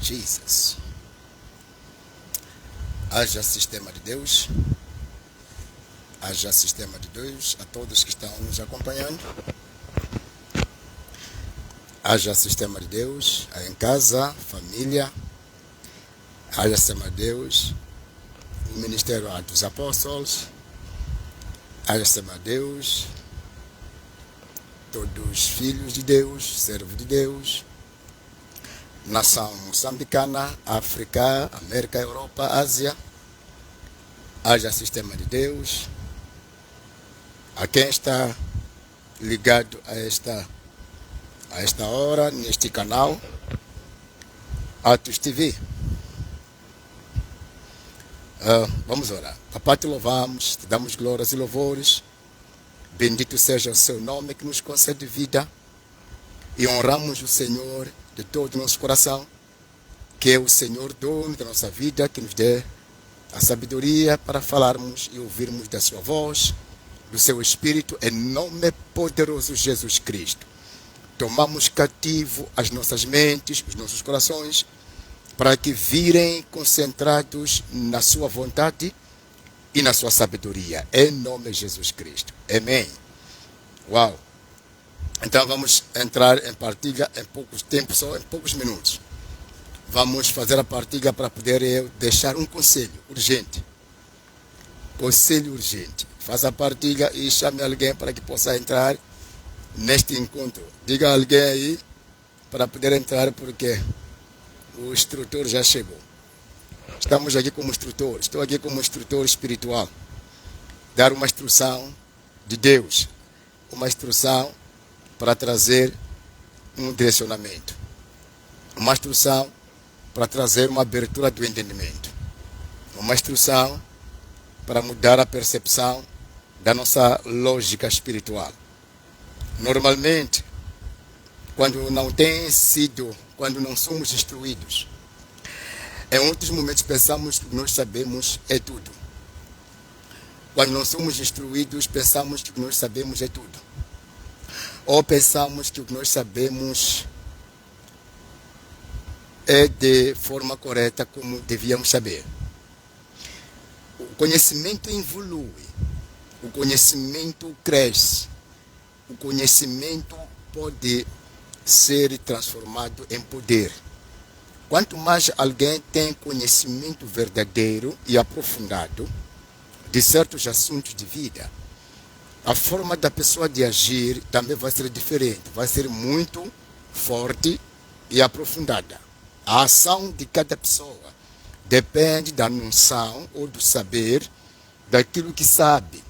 Jesus. Haja sistema de Deus. Haja sistema de Deus a todos que estão nos acompanhando. Haja sistema de Deus em casa, família. Haja sistema de Deus no Ministério dos Apóstolos. Haja sistema de Deus todos os filhos de Deus, servos de Deus. Nação moçambicana, África, América, Europa, Ásia. Haja sistema de Deus a quem está ligado a esta hora, neste canal, Atos TV. Vamos orar. Papai, te louvamos, te damos glórias e louvores. Bendito seja o seu nome que nos concede vida. E honramos o Senhor de todo o nosso coração, que é o Senhor dono da nossa vida, que nos dê a sabedoria para falarmos e ouvirmos da sua voz, do seu Espírito, em nome poderoso de Jesus Cristo. Tomamos cativo as nossas mentes, os nossos corações, para que virem concentrados na sua vontade e na sua sabedoria, em nome de Jesus Cristo. Amém. Uau! Então vamos entrar em partilha em poucos tempos, só em poucos minutos. Vamos fazer a partilha para poder eu deixar um conselho urgente. Conselho urgente. Faça a partilha e chame alguém para que possa entrar neste encontro. Diga a alguém aí para poder entrar, porque o instrutor já chegou. Estamos aqui como instrutor. Estou aqui como instrutor espiritual. Dar uma instrução de Deus. Uma instrução para trazer um direcionamento. Uma instrução para trazer uma abertura do entendimento. Uma instrução para mudar a percepção da nossa lógica espiritual. Normalmente, quando não somos instruídos, em outros momentos pensamos que nós sabemos é tudo. Quando não somos instruídos, pensamos que nós sabemos é tudo. Ou pensamos que o que nós sabemos é de forma correta como devíamos saber. O conhecimento evolui, o conhecimento cresce, o conhecimento pode ser transformado em poder. Quanto mais alguém tem conhecimento verdadeiro e aprofundado de certos assuntos de vida, a forma da pessoa de agir também vai ser diferente, vai ser muito forte e aprofundada. A ação de cada pessoa depende da noção ou do saber daquilo que sabe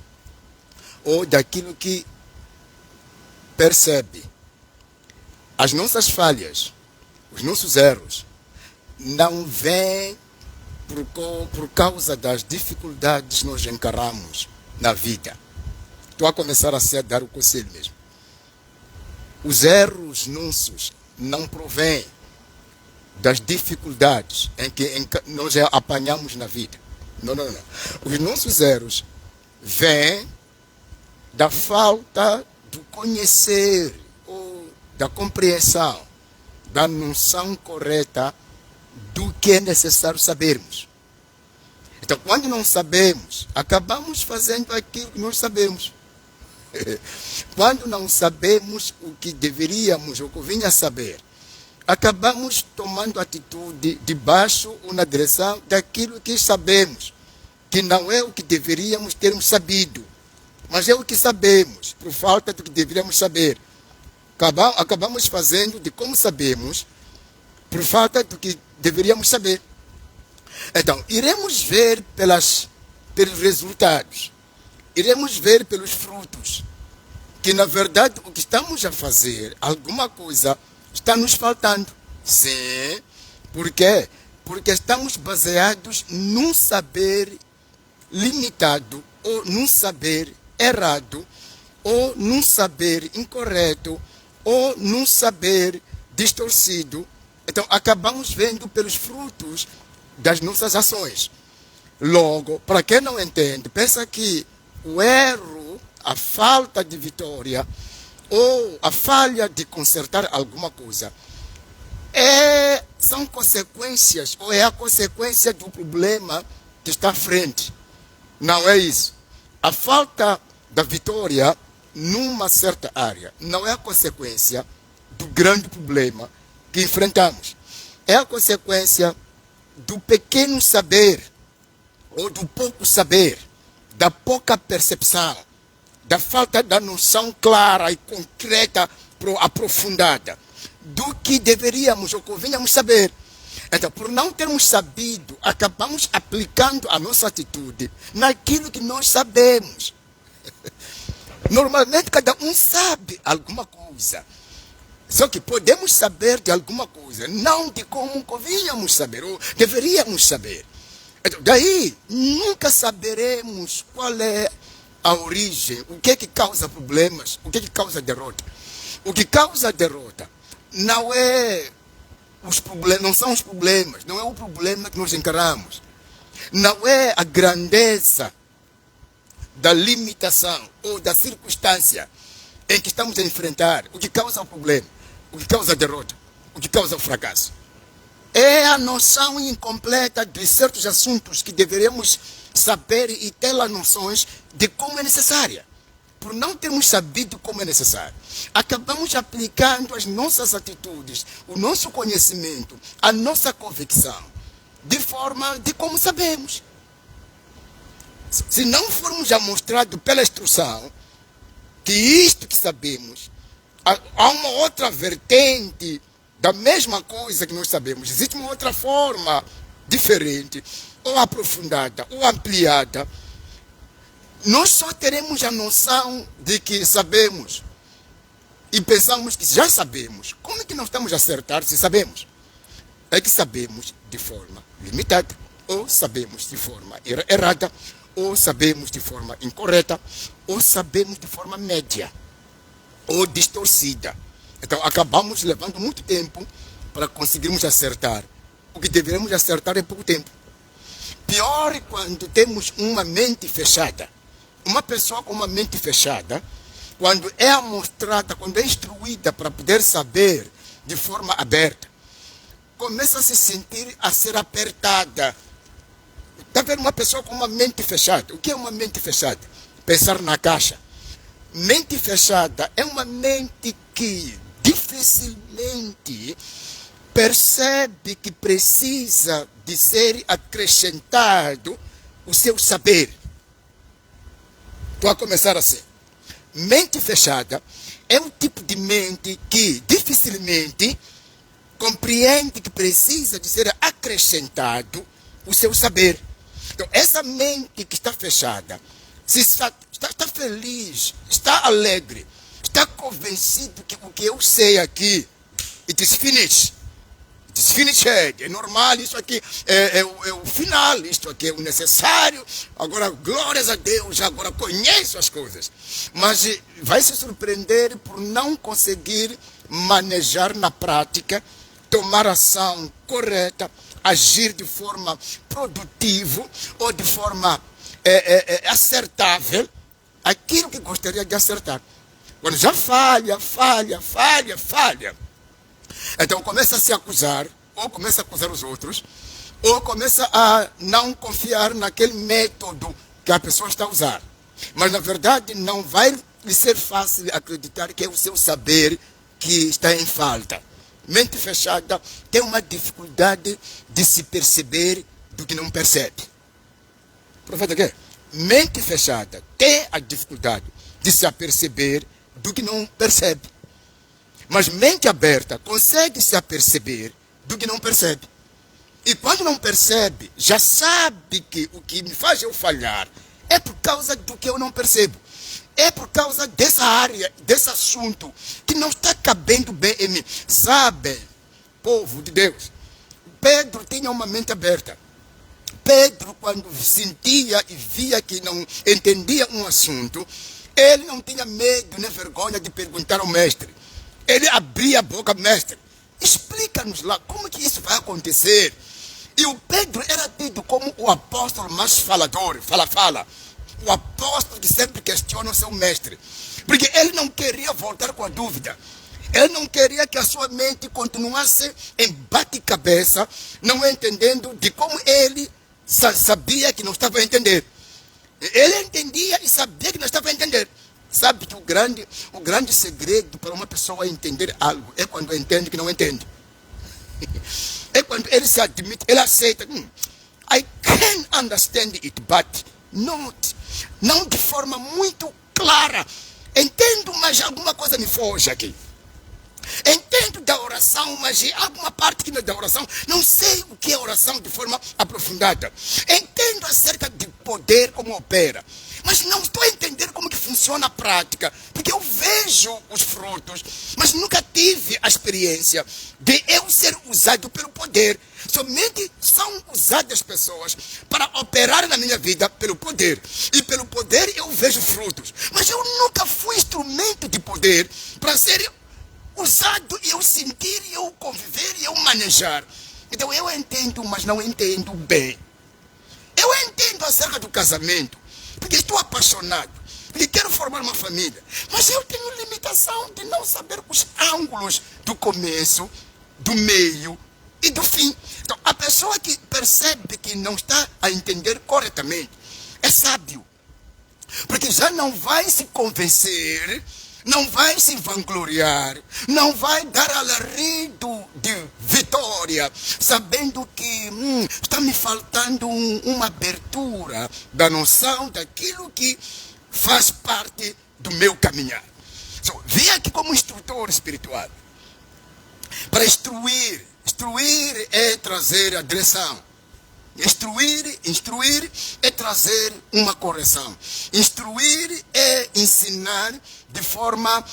ou daquilo que percebe. As nossas falhas, os nossos erros, não vêm por causa das dificuldades que nós encaramos na vida. Estou a começar a dar o conselho mesmo. Os erros nossos não provêm das dificuldades em que nós apanhamos na vida. Não. Os nossos erros vêm da falta do conhecer ou da compreensão, da noção correta do que é necessário sabermos. Então, quando não sabemos, acabamos fazendo aquilo que nós sabemos. Quando não sabemos o que deveríamos ou que vinha a saber, acabamos tomando atitude debaixo ou na direção daquilo que sabemos, que não é o que deveríamos termos sabido, mas é o que sabemos, por falta do que deveríamos saber. Acabamos fazendo de como sabemos, por falta do que deveríamos saber. Então, iremos ver pelos resultados, iremos ver pelos frutos, que na verdade o que estamos a fazer, alguma coisa está nos faltando. Sim. Por quê? Porque estamos baseados num saber limitado, ou num saber errado, ou num saber incorreto, ou num saber distorcido. Então, acabamos vendo pelos frutos das nossas ações. Logo, para quem não entende, pensa que o erro, a falta de vitória, ou a falha de consertar alguma coisa, são consequências, ou é a consequência do problema que está à frente. Não é isso. A falta da vitória numa certa área não é a consequência do grande problema que enfrentamos. É a consequência do pequeno saber, ou do pouco saber, da pouca percepção, da falta da noção clara e concreta, aprofundada, do que deveríamos ou convenhamos saber. Então, por não termos sabido, acabamos aplicando a nossa atitude naquilo que nós sabemos. Normalmente, cada um sabe alguma coisa. Só que podemos saber de alguma coisa, não de como convenhamos saber, ou deveríamos saber. Então, daí, nunca saberemos qual é a origem, o que é que causa problemas, o que é que causa derrota. O que causa derrota não é os problemas, não são os problemas, não é o problema que nós encaramos, não é a grandeza da limitação ou da circunstância em que estamos a enfrentar. O que causa o problema, o que causa a derrota, o que causa o fracasso, é a noção incompleta de certos assuntos que deveríamos saber e ter as noções de como é necessária. Por não termos sabido como é necessário, acabamos aplicando as nossas atitudes, o nosso conhecimento, a nossa convicção, de forma de como sabemos. Se não formos já mostrados pela instrução que isto que sabemos, há uma outra vertente da mesma coisa que nós sabemos, existe uma outra forma diferente, ou aprofundada, ou ampliada, nós só teremos a noção de que sabemos e pensamos que já sabemos. Como é que nós estamos a acertar se sabemos? É que sabemos de forma limitada, ou sabemos de forma errada, ou sabemos de forma incorreta, ou sabemos de forma média, ou distorcida. Então acabamos levando muito tempo para conseguirmos acertar. O que deveríamos acertar em pouco tempo. Pior é quando temos uma mente fechada. Uma pessoa com uma mente fechada, quando é amostrada, quando é instruída para poder saber de forma aberta, começa a se sentir a ser apertada. Está vendo uma pessoa com uma mente fechada? O que é uma mente fechada? Pensar na caixa. Mente fechada é uma mente que dificilmente percebe que precisa de ser acrescentado o seu saber. Estou a começar assim. Mente fechada é um tipo de mente que dificilmente compreende que precisa de ser acrescentado o seu saber. Então, essa mente que está fechada, se está feliz, está alegre, está convencido que o que eu sei aqui, it is finished. It is finished. É normal, isso aqui é o final, isto aqui é o necessário. Agora, glórias a Deus, agora conheço as coisas. Mas vai se surpreender por não conseguir manejar na prática, tomar ação correta, agir de forma produtiva ou de forma acertável aquilo que gostaria de acertar. Quando já falha, então começa a se acusar, ou começa a acusar os outros, ou começa a não confiar naquele método que a pessoa está a usar. Mas na verdade não vai lhe ser fácil acreditar que é o seu saber que está em falta. Mente fechada tem uma dificuldade de se perceber do que não percebe. Profeta, o quê? Mente fechada tem a dificuldade de se aperceber do que não percebe. Mas mente aberta consegue se aperceber do que não percebe. E quando não percebe, já sabe que o que me faz eu falhar é por causa do que eu não percebo. É por causa dessa área, desse assunto, que não está cabendo bem em mim. Sabe, povo de Deus, Pedro tinha uma mente aberta. Pedro, quando sentia e via que não entendia um assunto, ele não tinha medo nem vergonha de perguntar ao mestre. Ele abria a boca, mestre, explica-nos lá como que isso vai acontecer. E o Pedro era tido como o apóstolo mais falador, fala. O apóstolo que sempre questiona o seu mestre. Porque ele não queria voltar com a dúvida. Ele não queria que a sua mente continuasse em bate-cabeça, não entendendo de como ele sabia que não estava a entender. Ele entendia e sabia que não estava a entender. Sabe que o grande segredo para uma pessoa entender algo é quando entende que não entende. É quando ele se admite, ele aceita. I can understand it, but não de forma muito clara. Entendo, mas alguma coisa me foge aqui. Entendo da oração, mas alguma parte que não é da oração. Não sei o que é oração de forma aprofundada. Entendo acerca de poder, como opera. Mas não estou a entender como que funciona a prática. Porque eu vejo os frutos, mas nunca tive a experiência de eu ser usado pelo poder. Somente são usadas pessoas para operar na minha vida pelo poder. E pelo poder eu vejo frutos. Mas eu nunca fui instrumento de poder para ser usado e eu sentir, e eu conviver, e eu manejar. Então eu entendo, mas não entendo bem. Eu entendo acerca do casamento, porque estou apaixonado, porque quero formar uma família. Mas eu tenho limitação de não saber os ângulos do começo, do meio e do fim. Então a pessoa que percebe que não está a entender corretamente é sábio. Porque já não vai se convencer, não vai se vangloriar, não vai dar alarido de vitória, sabendo que está me faltando uma abertura da noção daquilo que faz parte do meu caminhar. Então, vim aqui como instrutor espiritual para instruir. Instruir é trazer a direção. Instruir é trazer uma correção. Instruir é ensinar de forma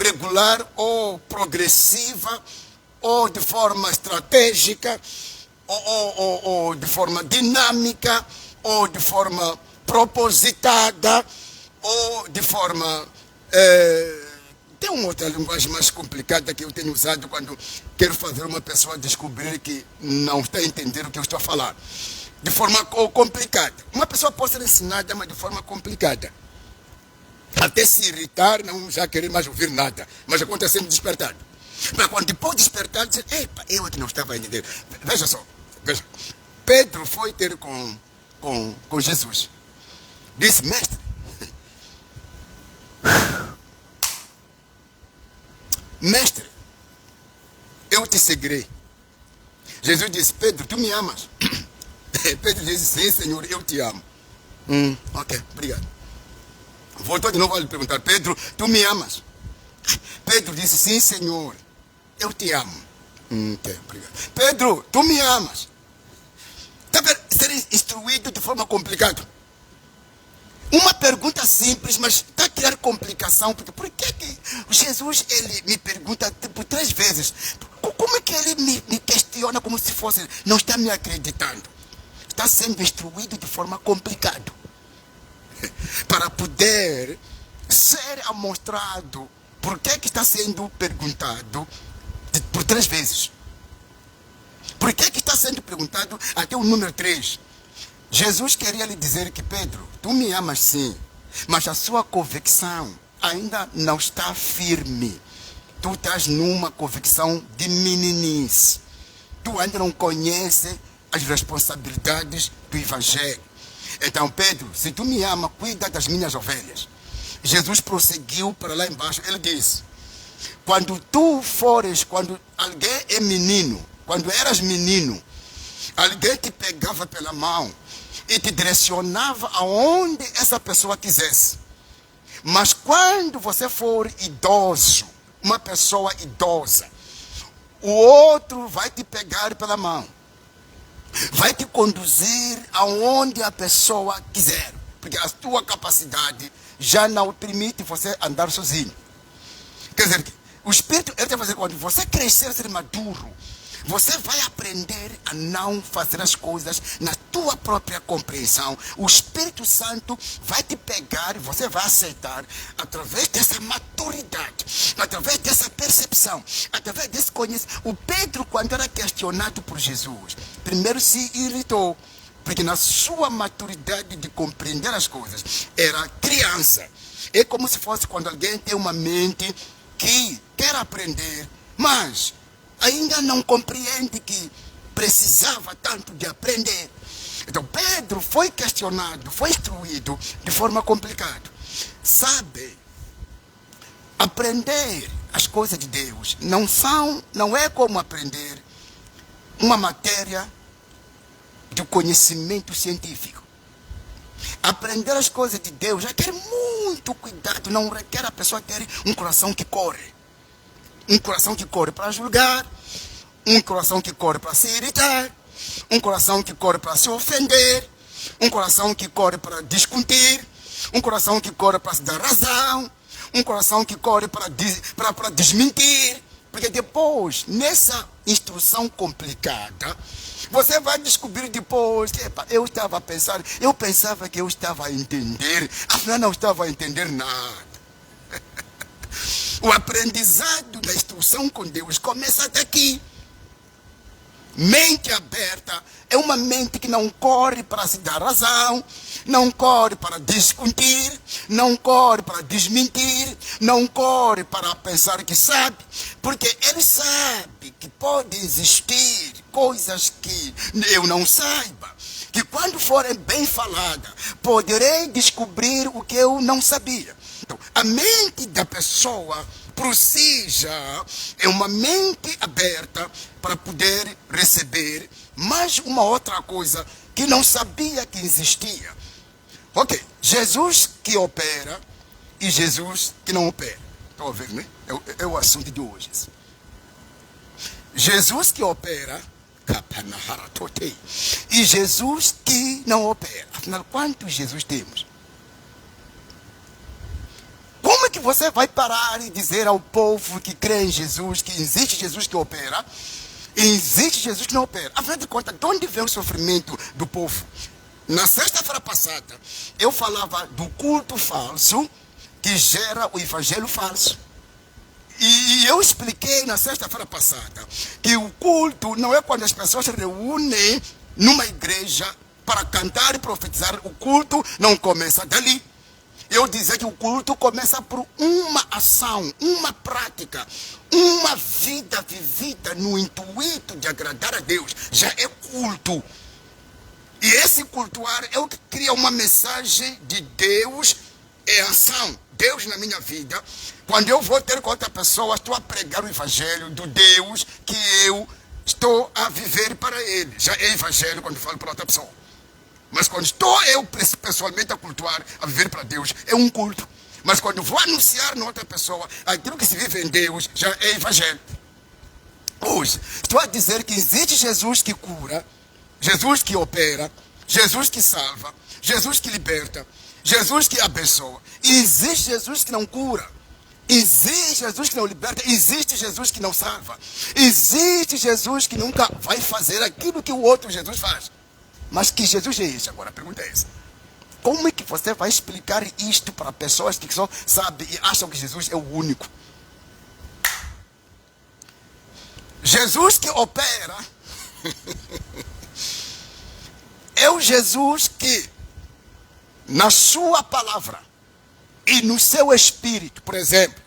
regular ou progressiva, ou de forma estratégica, ou de forma dinâmica, ou de forma propositada, ou de forma... Tem uma outra linguagem mais complicada que eu tenho usado quando quero fazer uma pessoa descobrir que não está a entender o que eu estou a falar. De forma complicada. Uma pessoa pode ser ensinada, mas de forma complicada. Até se irritar, não já querer mais ouvir nada. Mas acontecendo despertado. Mas quando depois despertar, dizer, epa, eu é que não estava a entender. Veja só, veja. Pedro foi ter com Jesus. Disse, mestre, mestre, eu te seguirei. Jesus disse, Pedro, tu me amas? Pedro disse, sim, Senhor, eu te amo. Ok, obrigado. Voltou de novo a lhe perguntar, Pedro, tu me amas? Pedro disse, sim, Senhor, eu te amo. Ok, obrigado. Pedro, tu me amas? Está ser instruído de forma complicada. Uma pergunta simples, mas está a criar complicação. Porque por que Jesus ele me pergunta por 3 vezes? Como é que ele me questiona como se fosse... Não está me acreditando. Está sendo instruído de forma complicada. Para poder ser amostrado por que está sendo perguntado por 3 vezes. Por que está sendo perguntado até o número 3? Jesus queria lhe dizer que, Pedro, tu me amas sim, mas a sua convicção ainda não está firme. Tu estás numa convicção de meninice. Tu ainda não conheces as responsabilidades do Evangelho. Então, Pedro, se tu me amas, cuida das minhas ovelhas. Jesus prosseguiu para lá embaixo. Ele disse, quando alguém é menino, quando eras menino, alguém te pegava pela mão e te direcionava aonde essa pessoa quisesse. Mas quando você for idoso, uma pessoa idosa, o outro vai te pegar pela mão, vai te conduzir aonde a pessoa quiser, porque a tua capacidade já não permite você andar sozinho. Quer dizer, o Espírito, ele vai fazer quando você crescer, ser maduro, você vai aprender a não fazer as coisas na tua própria compreensão. O Espírito Santo vai te pegar e você vai aceitar através dessa maturidade, através dessa percepção, através desse conhecimento. O Pedro, quando era questionado por Jesus, primeiro se irritou, porque na sua maturidade de compreender as coisas, era criança. É como se fosse quando alguém tem uma mente que quer aprender, mas ainda não compreende que precisava tanto de aprender. Então Pedro foi questionado, foi instruído de forma complicada. Sabe, aprender as coisas de Deus não é como aprender uma matéria de conhecimento científico. Aprender as coisas de Deus requer muito cuidado, não requer a pessoa ter um coração que corre. Um coração que corre para julgar, um coração que corre para se irritar, um coração que corre para se ofender, um coração que corre para discutir, um coração que corre para se dar razão, um coração que corre para desmentir. Porque depois, nessa instrução complicada, você vai descobrir depois que eu pensava que eu estava a entender, afinal não estava a entender nada. O aprendizado da instrução com Deus começa daqui. Mente aberta é uma mente que não corre para se dar razão, não corre para discutir, não corre para desmentir, não corre para pensar que sabe, porque ele sabe que pode existir coisas que eu não saiba, que quando forem bem faladas, poderei descobrir o que eu não sabia. Então, a mente da pessoa por si já é uma mente aberta para poder receber mais uma outra coisa que não sabia que existia. Ok, Jesus que opera e Jesus que não opera. Estão a ver, né? É o assunto de hoje. Jesus que opera e Jesus que não opera. Afinal, quantos Jesus temos? Como é que você vai parar e dizer ao povo que crê em Jesus, que existe Jesus que opera, e existe Jesus que não opera? Afinal de contas, de onde vem o sofrimento do povo? Na sexta-feira passada, eu falava do culto falso que gera o evangelho falso. E eu expliquei na sexta-feira passada que o culto não é quando as pessoas se reúnem numa igreja para cantar e profetizar. O culto não começa dali. Eu dizia que o culto começa por uma ação, uma prática, uma vida vivida no intuito de agradar a Deus. Já é culto. E esse cultuar é o que cria uma mensagem de Deus em ação. Deus na minha vida. Quando eu vou ter com outra pessoa, estou a pregar o evangelho do Deus que eu estou a viver para ele. Já é evangelho quando falo para outra pessoa. Mas quando estou eu pessoalmente a cultuar, a viver para Deus, é um culto. Mas quando vou anunciar na outra pessoa aquilo que se vive em Deus, já é evangelho. Hoje, estou a dizer que existe Jesus que cura, Jesus que opera, Jesus que salva, Jesus que liberta, Jesus que abençoa. E existe Jesus que não cura. Existe Jesus que não liberta, existe Jesus que não salva. Existe Jesus que nunca vai fazer aquilo que o outro Jesus faz. Mas que Jesus é esse? Agora a pergunta é essa. Como é que você vai explicar isto para pessoas que só sabem e acham que Jesus é o único? Jesus que opera é o Jesus que, na sua palavra e no seu espírito, por exemplo,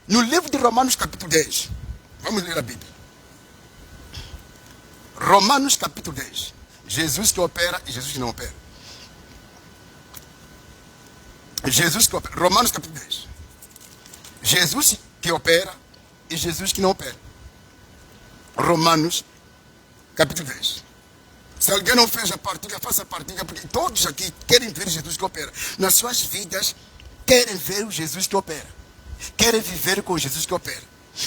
no livro de Romanos capítulo 10, vamos ler a Bíblia. Romanos capítulo 10. Jesus que opera e Jesus que não opera. Jesus que opera. Romanos capítulo 10. Jesus que opera e Jesus que não opera. Romanos capítulo 10. Se alguém não fez a partilha, faça a partilha, porque todos aqui querem ver Jesus que opera. Nas suas vidas, querem ver o Jesus que opera. Querem viver com Jesus que opera.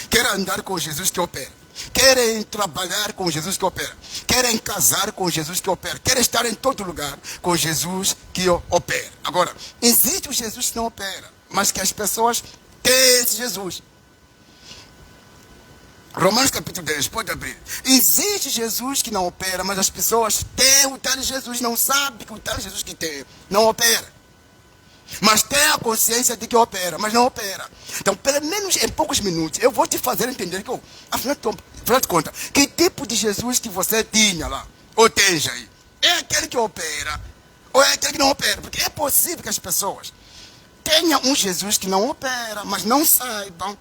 Querem andar com Jesus que opera. Querem trabalhar com Jesus que opera. Querem casar com Jesus que opera. Querem estar em todo lugar com Jesus que opera. Agora, existe o Jesus que não opera, mas que as pessoas têm esse Jesus. Romanos capítulo 10, pode abrir. Existe Jesus que não opera, mas as pessoas têm o tal Jesus, não sabem que o tal Jesus que tem não opera. Mas tem a consciência de que opera, mas não opera. Então, pelo menos em poucos minutos, eu vou te fazer entender que, afinal de contas, que tipo de Jesus que você tinha lá, ou tem aí? É aquele que opera, ou é aquele que não opera? Porque é possível que as pessoas tenham um Jesus que não opera, mas não saibam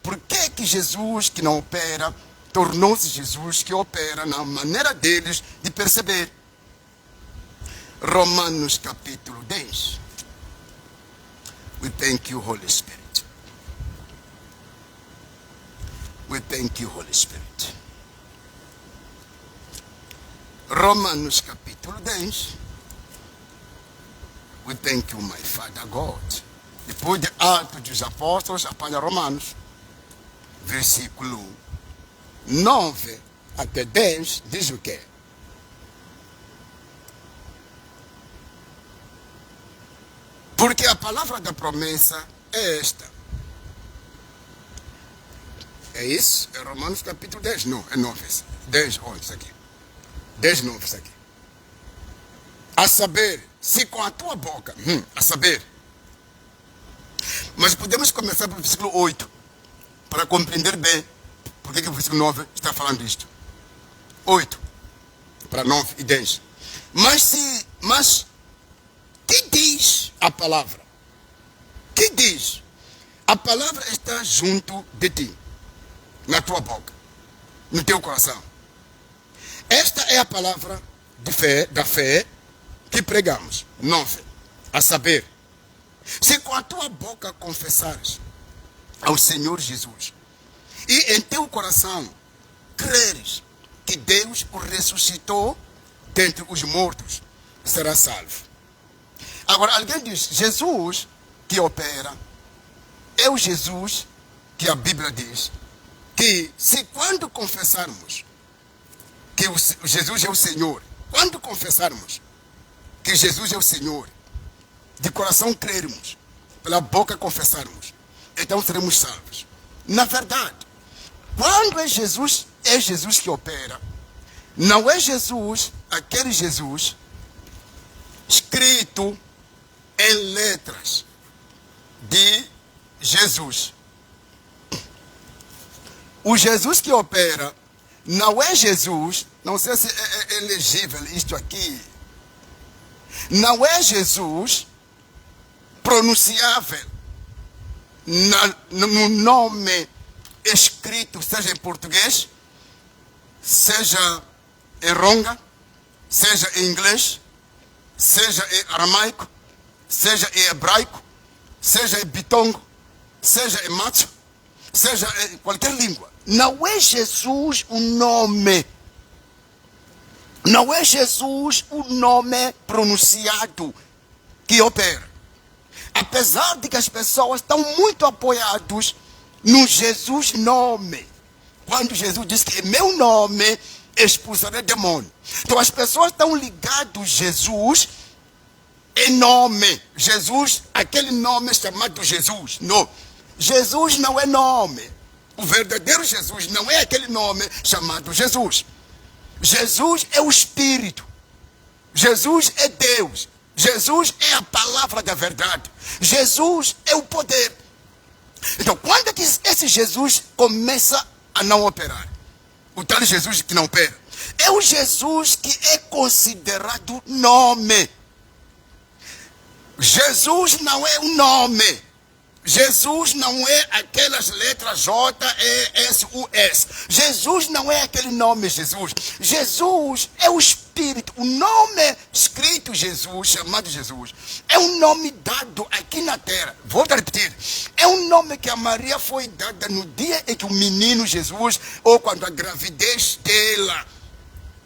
por que Jesus que não opera, tornou-se Jesus que opera na maneira deles de perceber. Romanos capítulo 10. We thank you, Holy Spirit. We thank you, Holy Spirit. Romanos capítulo 10. We thank you, my Father God. Depois de Atos dos Apóstolos, apanha Romanos, versículo 9 até 10, diz o quê? Porque a palavra da promessa é esta. É isso? É Romanos capítulo 10? Não, é 9. 10, olha isso aqui. 10, 9, isso aqui. A saber, se com a tua boca, a saber. Mas podemos começar pelo versículo 8, para compreender bem por que o versículo 9 está falando isto. 8, para 9 e 10. Mas, que diz a palavra? Que diz? A palavra está junto de ti, na tua boca, no teu coração. Esta é a palavra de fé, da fé que pregamos. 9. A saber, se com a tua boca confessares ao Senhor Jesus e em teu coração creres que Deus o ressuscitou dentre os mortos, será salvo. Agora, alguém diz, Jesus que opera é o Jesus que a Bíblia diz que se quando confessarmos que Jesus é o Senhor, quando confessarmos que Jesus é o Senhor, de coração crermos, pela boca confessarmos, então seremos salvos. Na verdade, quando é Jesus que opera, não é Jesus, aquele Jesus escrito em letras de Jesus. O Jesus que opera não é Jesus, não sei se é elegível isto aqui, não é Jesus pronunciável no nome escrito, seja em português, seja em ronga, seja em inglês, seja em aramaico, seja em hebraico, seja em bitongo, seja em macho, seja em qualquer língua. Não é Jesus o nome. Não é Jesus o nome pronunciado que opera. Apesar de que as pessoas estão muito apoiadas no Jesus nome. Quando Jesus diz que em meu nome expulsarei demônio. Então as pessoas estão ligadas a Jesus em nome. Jesus, aquele nome chamado Jesus. Não. Jesus não é nome. O verdadeiro Jesus não é aquele nome chamado Jesus. Jesus é o Espírito. Jesus é Deus. Jesus é a palavra da verdade. Jesus é o poder. Então, quando é que esse Jesus começa a não operar? O tal Jesus que não opera. É o Jesus que é considerado nome. Jesus não é um nome. Jesus não é aquelas letras J, E, S, U, S. Jesus não é aquele nome Jesus. Jesus é o Espírito. O nome escrito Jesus, chamado Jesus, é um nome dado aqui na terra. Volto a repetir. É um nome que a Maria foi dada no dia em que o menino Jesus, ou quando a gravidez dela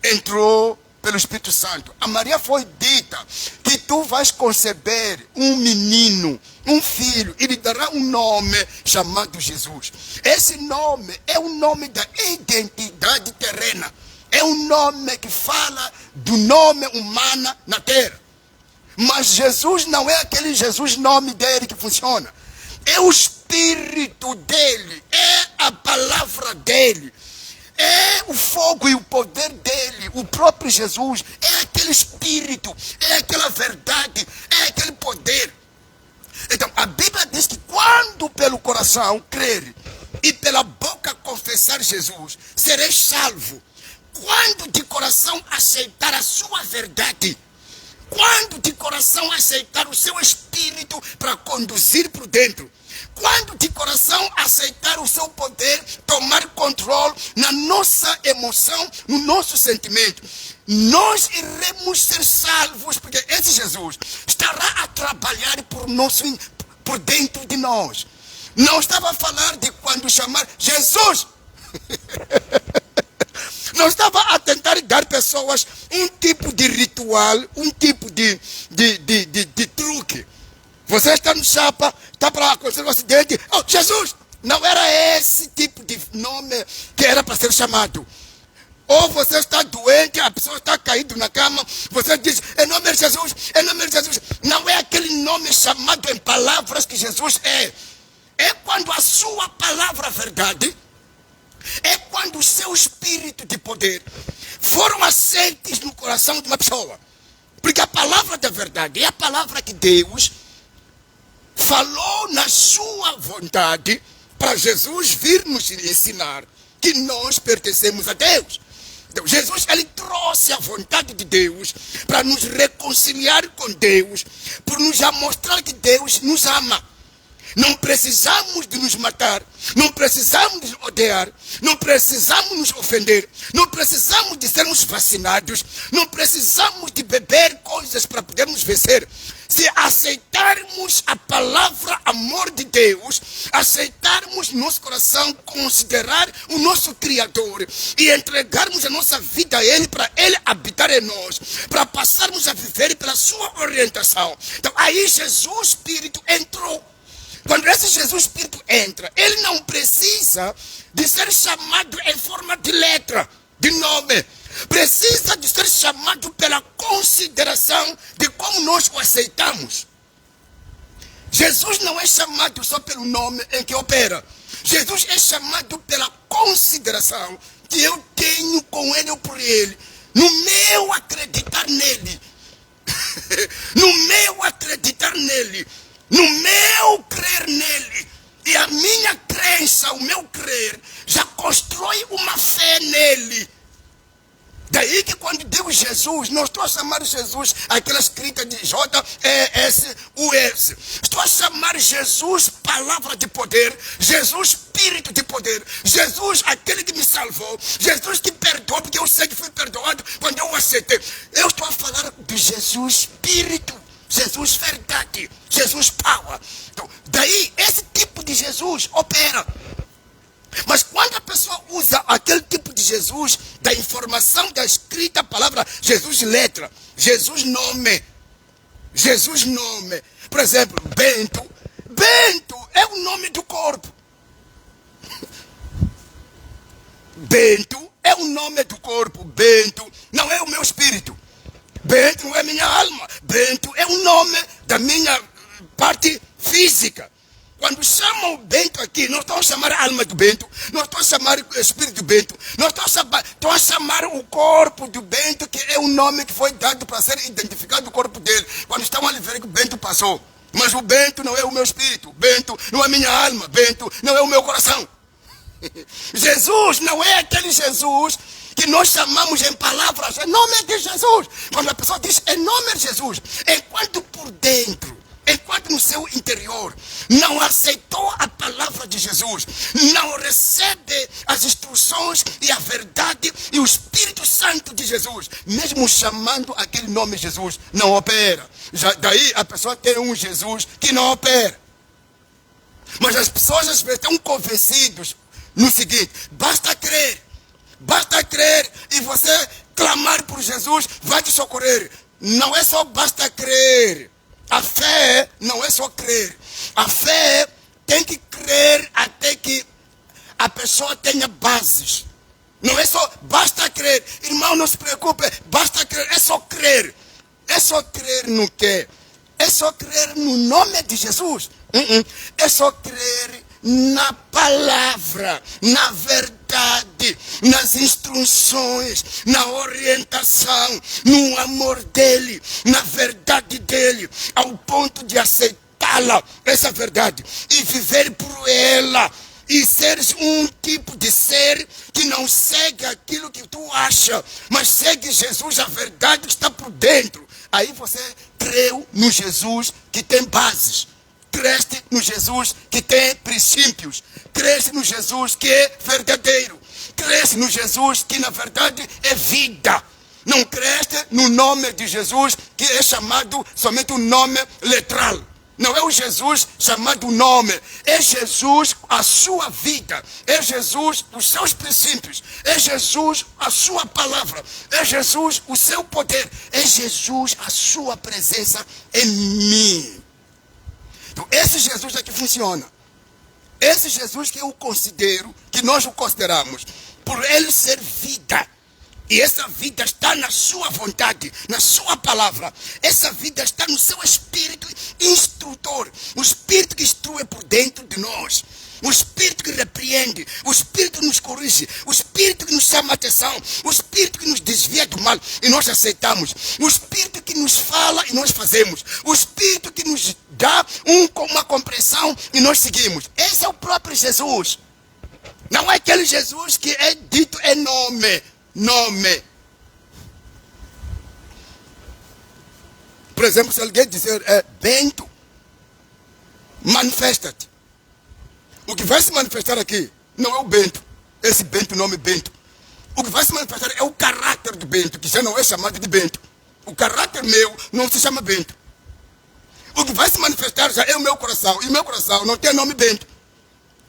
entrou pelo Espírito Santo. A Maria foi dita que tu vais conceber um menino, um filho, e lhe dará um nome chamado Jesus. Esse nome é o nome da identidade terrena. É um nome que fala do nome humano na terra. Mas Jesus não é aquele Jesus nome dele que funciona. É o Espírito dele, é a palavra dele. É o fogo e o poder dele, o próprio Jesus, é aquele Espírito, é aquela verdade, é aquele poder. Então, a Bíblia diz que quando pelo coração crer e pela boca confessar Jesus, sereis salvo. Quando de coração aceitar a sua verdade, quando de coração aceitar o seu Espírito para conduzir por dentro, Quando de coração aceitar o seu poder, tomar controle na nossa emoção, no nosso sentimento, nós iremos ser salvos, porque esse Jesus estará a trabalhar por dentro de nós. Não estava a falar de quando chamar Jesus. Não estava a tentar dar pessoas um tipo de ritual, um tipo de truque. Você está no chapa, está para acontecer um acidente. Oh, Jesus! Não era esse tipo de nome que era para ser chamado. Ou você está doente, a pessoa está caída na cama, você diz, em nome de Jesus, em nome de Jesus. Não é aquele nome chamado em palavras que Jesus é. É quando a sua palavra verdade, é quando o seu espírito de poder foram aceitos no coração de uma pessoa. Porque a palavra da verdade é a palavra que Deus falou na sua vontade para Jesus vir nos ensinar que nós pertencemos a Deus. Então, Jesus, ele trouxe a vontade de Deus para nos reconciliar com Deus, por nos mostrar que Deus nos ama. Não precisamos de nos matar, não precisamos de odiar, não precisamos nos ofender, não precisamos de sermos vacinados, não precisamos de beber coisas para podermos vencer. Se aceitarmos a palavra amor de Deus, aceitarmos no nosso coração, considerar o nosso Criador e entregarmos a nossa vida a Ele, para Ele habitar em nós, para passarmos a viver pela sua orientação. Então aí Jesus Espírito entrou. Quando esse Jesus Espírito entra, ele não precisa de ser chamado em forma de letra, de nome. Precisa de ser chamado pela consideração de como nós o aceitamos. Jesus não é chamado só pelo nome em que opera. Jesus é chamado pela consideração que eu tenho com ele ou por ele. No meu acreditar nele. No meu acreditar nele. No meu crer nele. E a minha crença, o meu crer, já constrói uma fé nele. Daí que quando digo Jesus, não estou a chamar Jesus, aquela escrita de J-E-S-U-S. Estou a chamar Jesus palavra de poder, Jesus espírito de poder, Jesus aquele que me salvou, Jesus que perdoou, porque eu sei que fui perdoado quando eu o aceitei. Eu estou a falar de Jesus espírito, Jesus verdade, Jesus power. Então, daí esse tipo de Jesus opera. Mas quando a pessoa usa aquele tipo de Jesus, da informação da escrita, a palavra Jesus letra, Jesus nome, por exemplo, Bento é o nome do corpo. Bento é o nome do corpo, Bento não é o meu espírito, Bento não é minha alma, Bento é o nome da minha parte física. Quando chamam o Bento aqui, não estão a chamar a alma do Bento, não estão a chamar o espírito do Bento, não estão a chamar o corpo do Bento, que é o nome que foi dado para ser identificado o corpo dele. Quando estão a ver que o Bento passou. Mas o Bento não é o meu espírito, Bento não é minha alma, Bento não é o meu coração. Jesus não é aquele Jesus que nós chamamos em palavras, em nome de Jesus. Quando a pessoa diz em nome de Jesus, enquanto por dentro, enquanto no seu interior não aceitou a palavra de Jesus, não recebe as instruções e a verdade e o Espírito Santo de Jesus, mesmo chamando aquele nome Jesus, não opera. Já daí a pessoa tem um Jesus que não opera. Mas as pessoas às vezes estão convencidas no seguinte: basta crer e você clamar por Jesus vai te socorrer. Não é só basta crer. A fé não é só crer. A fé tem que crer até que a pessoa tenha bases. Não é só basta crer. Irmão, não se preocupe. Basta crer. É só crer. É só crer no quê? É só crer no nome de Jesus. É só crer na palavra, na verdade, nas instruções, na orientação, no amor dele, na verdade dele, ao ponto de aceitá-la, essa verdade, e viver por ela, e seres um tipo de ser que não segue aquilo que tu acha, mas segue Jesus, a verdade que está por dentro. Aí você creu no Jesus que tem bases. creste no Jesus que tem princípios, creste no Jesus que é verdadeiro, creste no Jesus que na verdade é vida. Não creste no nome de Jesus que é chamado somente um nome letral. Não é o Jesus chamado nome, é Jesus a sua vida, é Jesus os seus princípios, é Jesus a sua palavra, é Jesus o seu poder, é Jesus a sua presença em mim. Então esse Jesus é que funciona, esse Jesus que eu considero, que nós o consideramos, por ele ser vida. E essa vida está na sua vontade, na sua palavra. Essa vida está no seu espírito instrutor. O espírito que instrui por dentro de nós. O espírito que repreende. O espírito que nos corrige. O espírito que nos chama a atenção. O espírito que nos desvia do mal e nós aceitamos. O espírito que nos fala e nós fazemos. O espírito que nos dá uma compreensão e nós seguimos. Esse é o próprio Jesus. Não é aquele Jesus que é dito em nome. Por exemplo, se alguém dizer Bento, manifesta-te. O que vai se manifestar aqui não é o Bento, esse Bento, nome Bento. O que vai se manifestar é o caráter do Bento, que já não é chamado de Bento. O caráter meu não se chama Bento. O que vai se manifestar já é o meu coração, e o meu coração não tem nome Bento.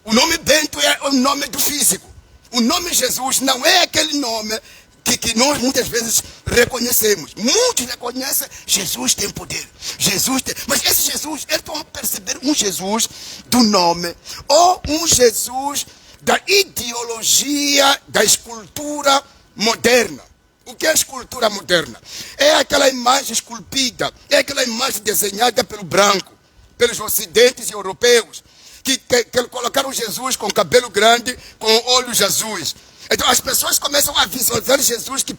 O nome Bento é o nome do físico. O nome Jesus não é aquele nome que nós muitas vezes reconhecemos. Muitos reconhecem, Jesus tem poder. Jesus tem... Mas esse Jesus, eles vão perceber um Jesus do nome, ou um Jesus da ideologia da escultura moderna. O que é a escultura moderna? É aquela imagem esculpida, é aquela imagem desenhada pelo branco, pelos ocidentes europeus, que colocaram Jesus com cabelo grande, com olhos azuis. Então as pessoas começam a visualizar Jesus que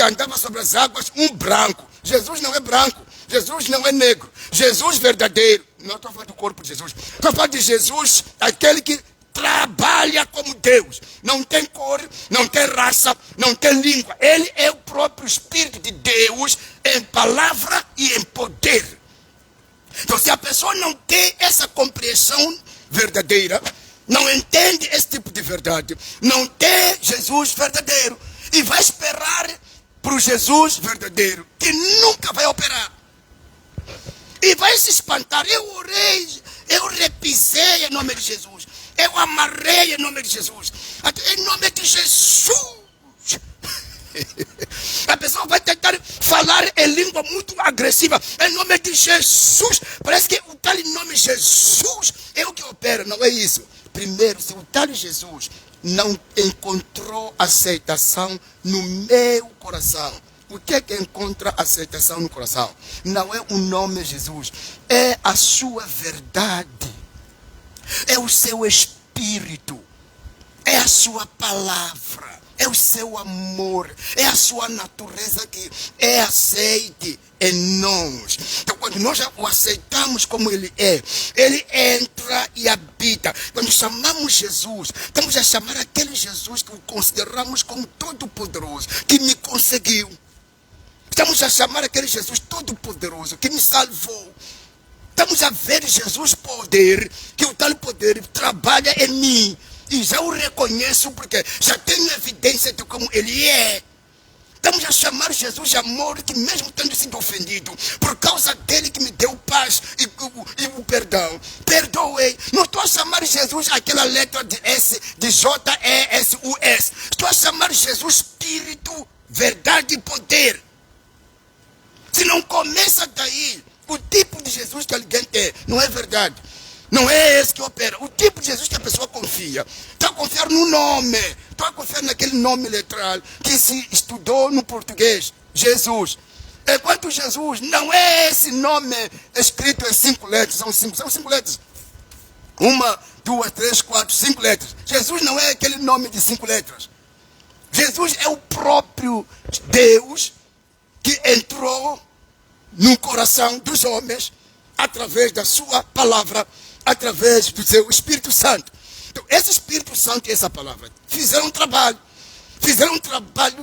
andava sobre as águas, um branco. Jesus não é branco, Jesus não é negro. Jesus verdadeiro, não estou falando do corpo de Jesus, estou falando de Jesus, aquele que trabalha como Deus. Não tem cor, não tem raça, não tem língua. Ele é o próprio Espírito de Deus em palavra e em poder. Então, se a pessoa não tem essa compreensão verdadeira, não entende esse tipo de verdade, não tem Jesus verdadeiro, e vai esperar para o Jesus verdadeiro, que nunca vai operar, e vai se espantar. Eu orei, eu repisei em nome de Jesus, eu amarrei em nome de Jesus, em nome de Jesus. A pessoa vai tentar falar em língua muito agressiva, em nome de Jesus. Parece que o tal nome Jesus é o que opera, não é isso. Primeiro, se o tal Jesus não encontrou aceitação no meu coração, o que é que encontra aceitação no coração? Não é o nome Jesus, é a sua verdade, é o seu espírito, é a sua palavra, é o seu amor, é a sua natureza que é aceite em nós. Então, quando nós o aceitamos como ele entra e habita. Quando chamamos Jesus, estamos a chamar aquele Jesus que o consideramos como todo-poderoso, que me conseguiu. Estamos a chamar aquele Jesus todo-poderoso, que me salvou. Estamos a ver Jesus poder, que o tal poder trabalha em mim. E já o reconheço porque já tenho evidência de como ele é. Estamos a chamar Jesus de amor, que mesmo tendo sido ofendido, por causa dele que me deu paz e o perdão, perdoei. Não estou a chamar Jesus aquela letra de S, de J-E-S-U-S. Estou a chamar Jesus Espírito, verdade e poder. Se não começa daí, o tipo de Jesus que alguém tem não é verdade. Não é esse que opera. O tipo de Jesus que a pessoa confia. Está a confiar no nome. Está a confiar naquele nome letral que se estudou no português. Jesus. Enquanto Jesus não é esse nome escrito em 5 letras. São 5 letras. 1, 2, 3, 4, 5 letras. Jesus não é aquele nome de 5 letras. Jesus é o próprio Deus que entrou no coração dos homens através da sua palavra, através do seu Espírito Santo. Então, esse Espírito Santo e essa palavra fizeram um trabalho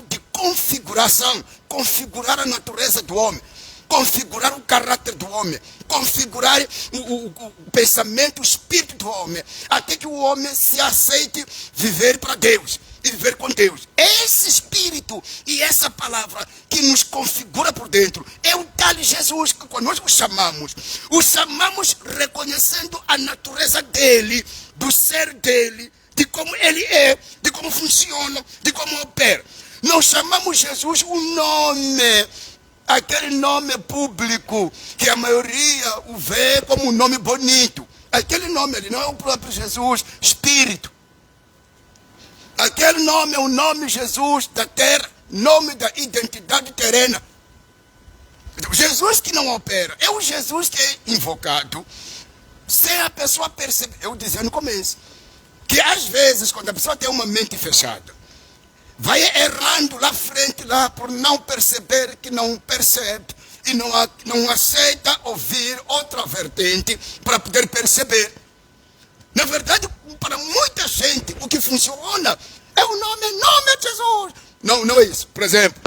de configuração, configurar a natureza do homem. configurar o caráter do homem, configurar o pensamento, o espírito do homem, até que o homem se aceite viver para Deus e viver com Deus. Esse espírito e essa palavra que nos configura por dentro é o tal Jesus que quando nós o chamamos reconhecendo a natureza dele, do ser dele, de como ele é, de como funciona, de como opera. Não chamamos Jesus o nome, aquele nome público que a maioria o vê como um nome bonito. Aquele nome ali não é o próprio Jesus, Espírito. Aquele nome é o nome Jesus da terra, nome da identidade terrena. O Jesus que não opera é o Jesus que é invocado sem a pessoa perceber. Eu dizia no começo que às vezes quando a pessoa tem uma mente fechada, vai errando lá frente, lá por não perceber que não percebe e não aceita ouvir outra vertente para poder perceber. Na verdade, para muita gente, o que funciona é o nome de Jesus. Não é isso. Por exemplo,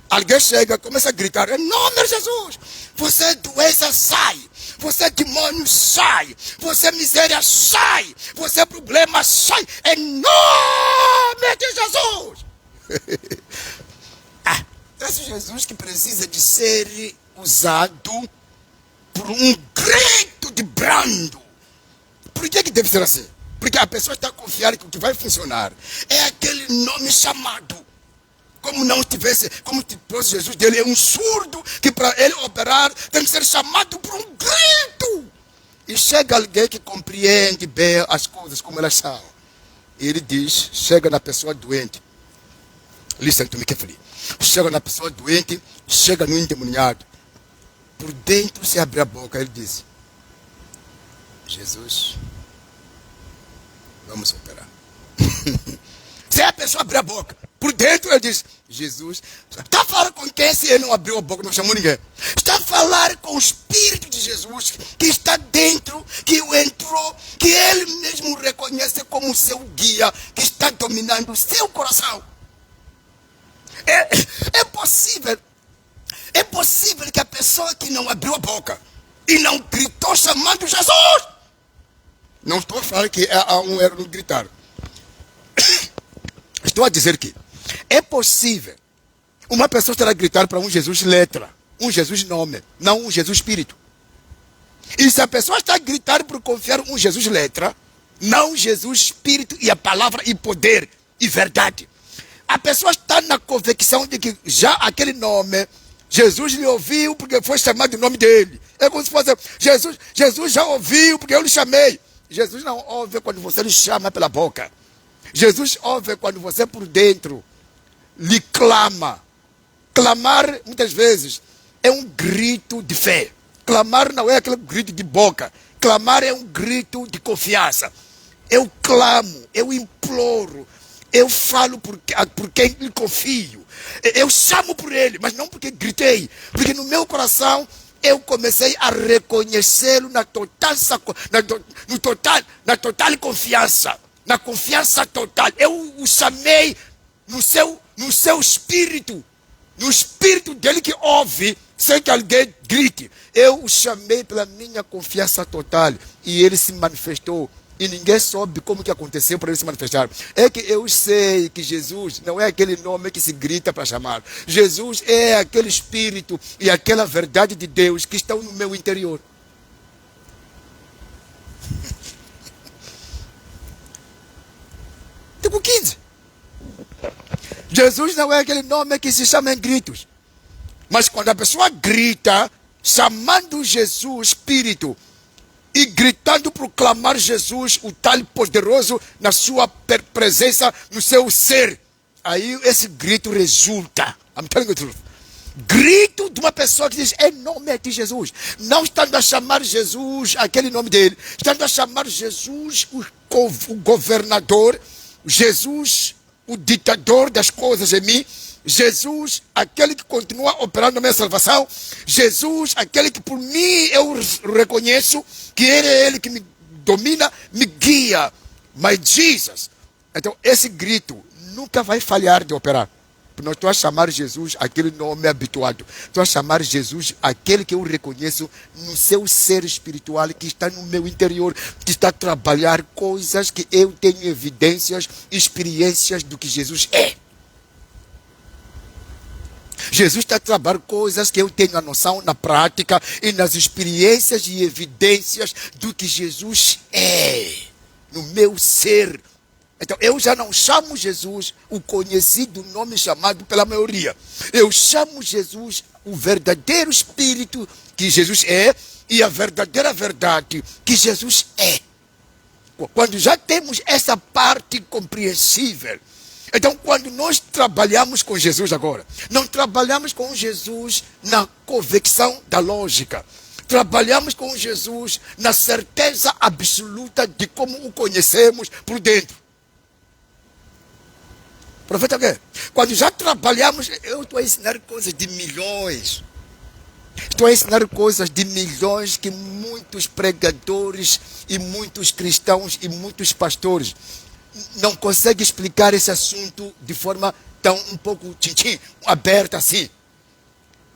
alguém chega, começa a gritar, em nome de Jesus, você é doença, sai. Você é demônio, sai. Você é miséria, sai. Você é problema, sai. Em nome de Jesus. Esse Jesus que precisa de ser usado por um grito de brando. Por que deve ser assim? Porque a pessoa está confiando que o que vai funcionar é aquele nome chamado. Como não tivesse, como trouxe Jesus dele, é um surdo que para ele operar tem que ser chamado por um grito. E chega alguém que compreende bem as coisas como elas são. E ele diz, chega na pessoa doente. Listen to me carefully. Chega na pessoa doente, chega no endemoniado. Por dentro se abre a boca, ele diz, Jesus, vamos operar. Se a pessoa abrir a boca, por dentro ele diz, Jesus, está a falar com quem se ele não abriu a boca, não chamou ninguém? Está a falar com o Espírito de Jesus que está dentro, que o entrou, que ele mesmo reconhece como seu guia, que está dominando o seu coração. É possível que a pessoa que não abriu a boca e não gritou chamando Jesus, não estou a falar que há um erro no gritar. Estou a dizer que é possível uma pessoa estar a gritar para um Jesus letra, um Jesus nome, não um Jesus espírito. E se a pessoa está a gritar por confiar um Jesus letra, não Jesus espírito e a palavra e poder e verdade, a pessoa está na convicção de que já aquele nome, Jesus lhe ouviu porque foi chamado o nome dele. É como se fosse, Jesus já ouviu porque eu lhe chamei. Jesus não ouve quando você lhe chama pela boca. Jesus ouve quando você por dentro lhe clama. Clamar, muitas vezes, é um grito de fé. Clamar não é aquele grito de boca. Clamar é um grito de confiança. Eu clamo, eu imploro, eu falo por quem lhe confio. Eu chamo por ele, mas não porque gritei. Porque no meu coração eu comecei a reconhecê-lo na total confiança. Na confiança total. Eu o chamei no seu espírito. No espírito dele que ouve, sem que alguém grite. Eu o chamei pela minha confiança total. E ele se manifestou. E ninguém soube como que aconteceu para ele se manifestar. É que eu sei que Jesus não é aquele nome que se grita para chamar. Jesus é aquele espírito e aquela verdade de Deus que estão no meu interior. Tipo 15. Jesus não é aquele nome que se chama em gritos. Mas quando a pessoa grita, chamando Jesus Espírito, e gritando, proclamar Jesus, o tal poderoso, na sua presença, no seu ser. Aí esse grito resulta. I'm telling you the truth. Grito de uma pessoa que diz, em nome de Jesus. Não estando a chamar Jesus, aquele nome dele. Estando a chamar Jesus, o governador. Jesus, o ditador das coisas em mim. Jesus, aquele que continua operando na minha salvação. Jesus, aquele que por mim eu reconheço que é ele que me domina, me guia. Mas Jesus, então esse grito nunca vai falhar de operar. Não estou a chamar Jesus aquele nome habituado. Estou a chamar Jesus aquele que eu reconheço no seu ser espiritual, que está no meu interior, que está a trabalhar coisas que eu tenho evidências, experiências do que Jesus é. Jesus está a trabalhar coisas que eu tenho a noção na prática e nas experiências e evidências do que Jesus é, no meu ser. Então, eu já não chamo Jesus o conhecido nome chamado pela maioria. Eu chamo Jesus o verdadeiro Espírito que Jesus é e a verdadeira verdade que Jesus é. Quando já temos essa parte compreensível, então quando nós trabalhamos com Jesus agora, não trabalhamos com Jesus na convicção da lógica. Trabalhamos com Jesus na certeza absoluta de como o conhecemos por dentro. Profeta o quê? Quando já trabalhamos, eu estou a ensinar coisas de milhões. Estou a ensinar coisas de milhões que muitos pregadores e muitos cristãos e muitos pastores não conseguem explicar esse assunto de forma tão um pouco aberta assim.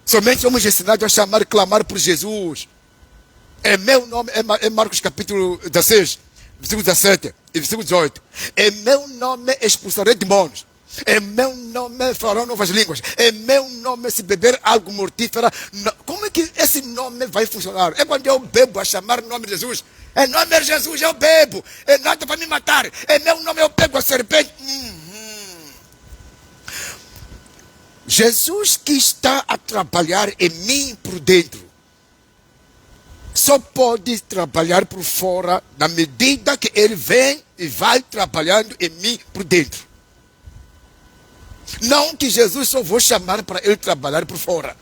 Somente somos ensinados a chamar e clamar por Jesus. É meu nome, é Marcos capítulo 16, versículo 17 e versículo 18. Em meu nome expulsarei demônios. Em meu nome falarão novas línguas. Em meu nome se beber algo mortífero. Como é que esse nome vai funcionar? É quando eu bebo a chamar o nome de Jesus. Em nome de Jesus eu bebo. É nada para me matar. Em meu nome eu pego a serpente. Jesus que está a trabalhar em mim por dentro só pode trabalhar por fora na medida que ele vem e vai trabalhando em mim por dentro. Não que Jesus só vou chamar para ele trabalhar por fora.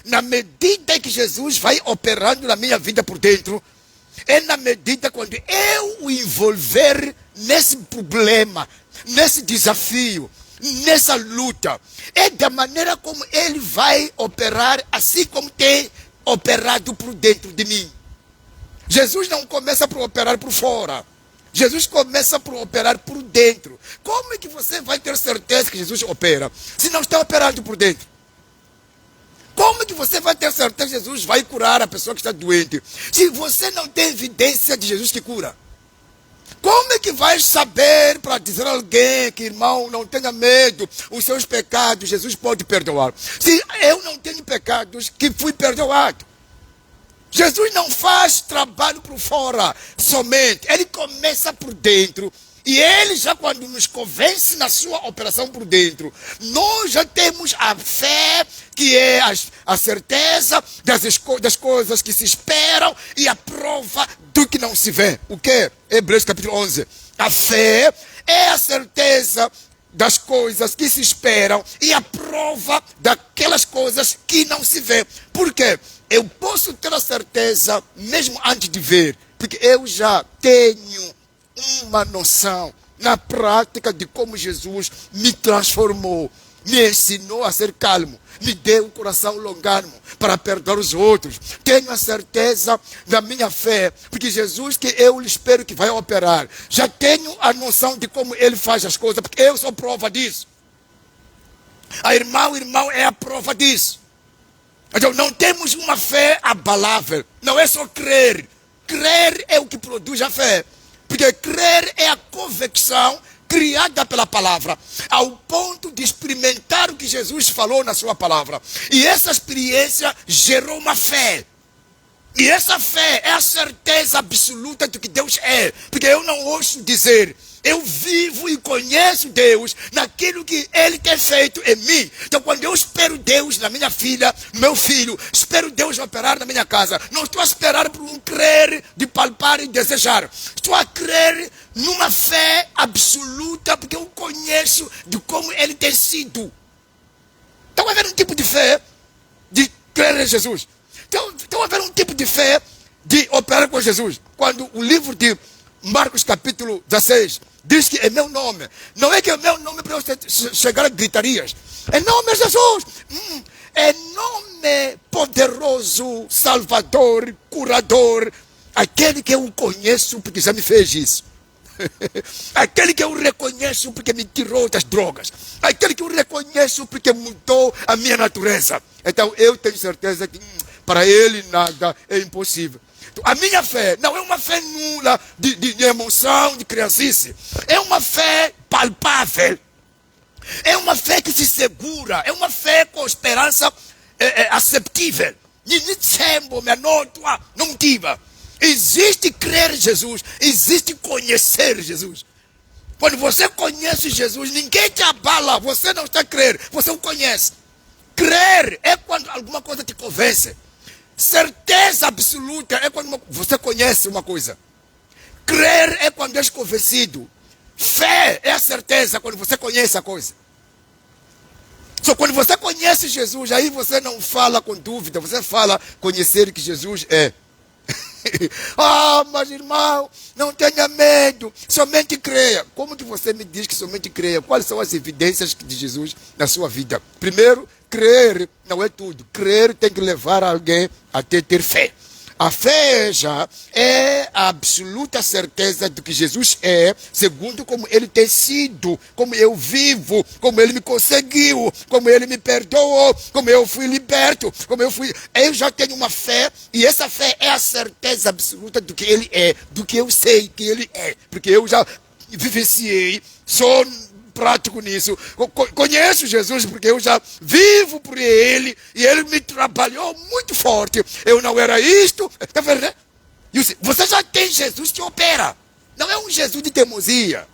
Na medida que Jesus vai operando na minha vida por dentro, é na medida quando eu o envolver nesse problema, nesse desafio, nessa luta, é da maneira como ele vai operar, assim como tem operado por dentro de mim. Jesus não começa por operar por fora. Jesus começa por operar por dentro. Como é que você vai ter certeza que Jesus opera se não está operando por dentro? Como é que você vai ter certeza que Jesus vai curar a pessoa que está doente se você não tem evidência de Jesus que cura? Como é que vai saber para dizer a alguém que, irmão, não tenha medo, os seus pecados Jesus pode perdoar, se eu não tenho pecados que fui perdoado? Jesus não faz trabalho por fora somente, ele começa por dentro. E ele já quando nos convence na sua operação por dentro, nós já temos a fé, que é a certeza das coisas que se esperam e a prova do que não se vê. O que? Hebreus capítulo 11. A fé é a certeza das coisas que se esperam e a prova daquelas coisas que não se vê. Por quê? Eu posso ter a certeza mesmo antes de ver, porque eu já tenho uma noção na prática de como Jesus me transformou, me ensinou a ser calmo, me deu um coração longânimo para perdoar os outros. Tenho a certeza da minha fé, porque Jesus que eu espero que vai operar, já tenho a noção de como ele faz as coisas, porque eu sou prova disso. O irmão é a prova disso. Então não temos uma fé abalável, não é só crer. Crer é o que produz a fé. Porque crer é a convicção criada pela palavra, ao ponto de experimentar o que Jesus falou na sua palavra. E essa experiência gerou uma fé. E essa fé é a certeza absoluta do que Deus é. Porque eu não ouço dizer, eu vivo e conheço Deus naquilo que Ele tem feito em mim. Então quando eu espero Deus na minha filha, meu filho, espero Deus operar na minha casa, não estou a esperar por um crer de palpar e desejar. Estou a crer numa fé absoluta, porque eu conheço de como Ele tem sido. Então vai haver um tipo de fé de crer em Jesus. Então vai haver um tipo de fé de operar com Jesus. Quando o livro de Marcos capítulo 16 diz que é meu nome, não é que é meu nome para eu chegar a gritarias. É nome de Jesus. É nome poderoso, salvador, curador, aquele que eu conheço porque já me fez isso. Aquele que eu reconheço porque me tirou das drogas. Aquele que eu reconheço porque mudou a minha natureza. Então eu tenho certeza que para ele nada é impossível. A minha fé não é uma fé nula de emoção, de criancice. É uma fé palpável. É uma fé que se segura. É uma fé com esperança aceitável. Não tiva. Existe crer em Jesus. Existe conhecer Jesus. Quando você conhece Jesus, ninguém te abala. Você não está a crer. Você o conhece. Crer é quando alguma coisa te convence. Certeza absoluta é quando você conhece uma coisa. Crer é quando és convencido. Fé é a certeza quando você conhece a coisa. Só quando você conhece Jesus, aí você não fala com dúvida, você fala conhecer que Jesus é. Mas irmão, não tenha medo, somente creia. Como que você me diz que somente creia? Quais são as evidências de Jesus na sua vida? Primeiro, crer não é tudo. Crer tem que levar alguém até ter fé. A fé já é a absoluta certeza do que Jesus é, segundo como ele tem sido, como eu vivo, como ele me conseguiu, como ele me perdoou, como eu fui liberto, Eu já tenho uma fé, e essa fé é a certeza absoluta do que ele é, do que eu sei que ele é, porque eu já vivenciei, sou prático nisso, conheço Jesus porque eu já vivo por ele e ele me trabalhou muito forte. Eu não era isto, tá vendo, né? Você já tem Jesus que opera, não é um Jesus de teimosia.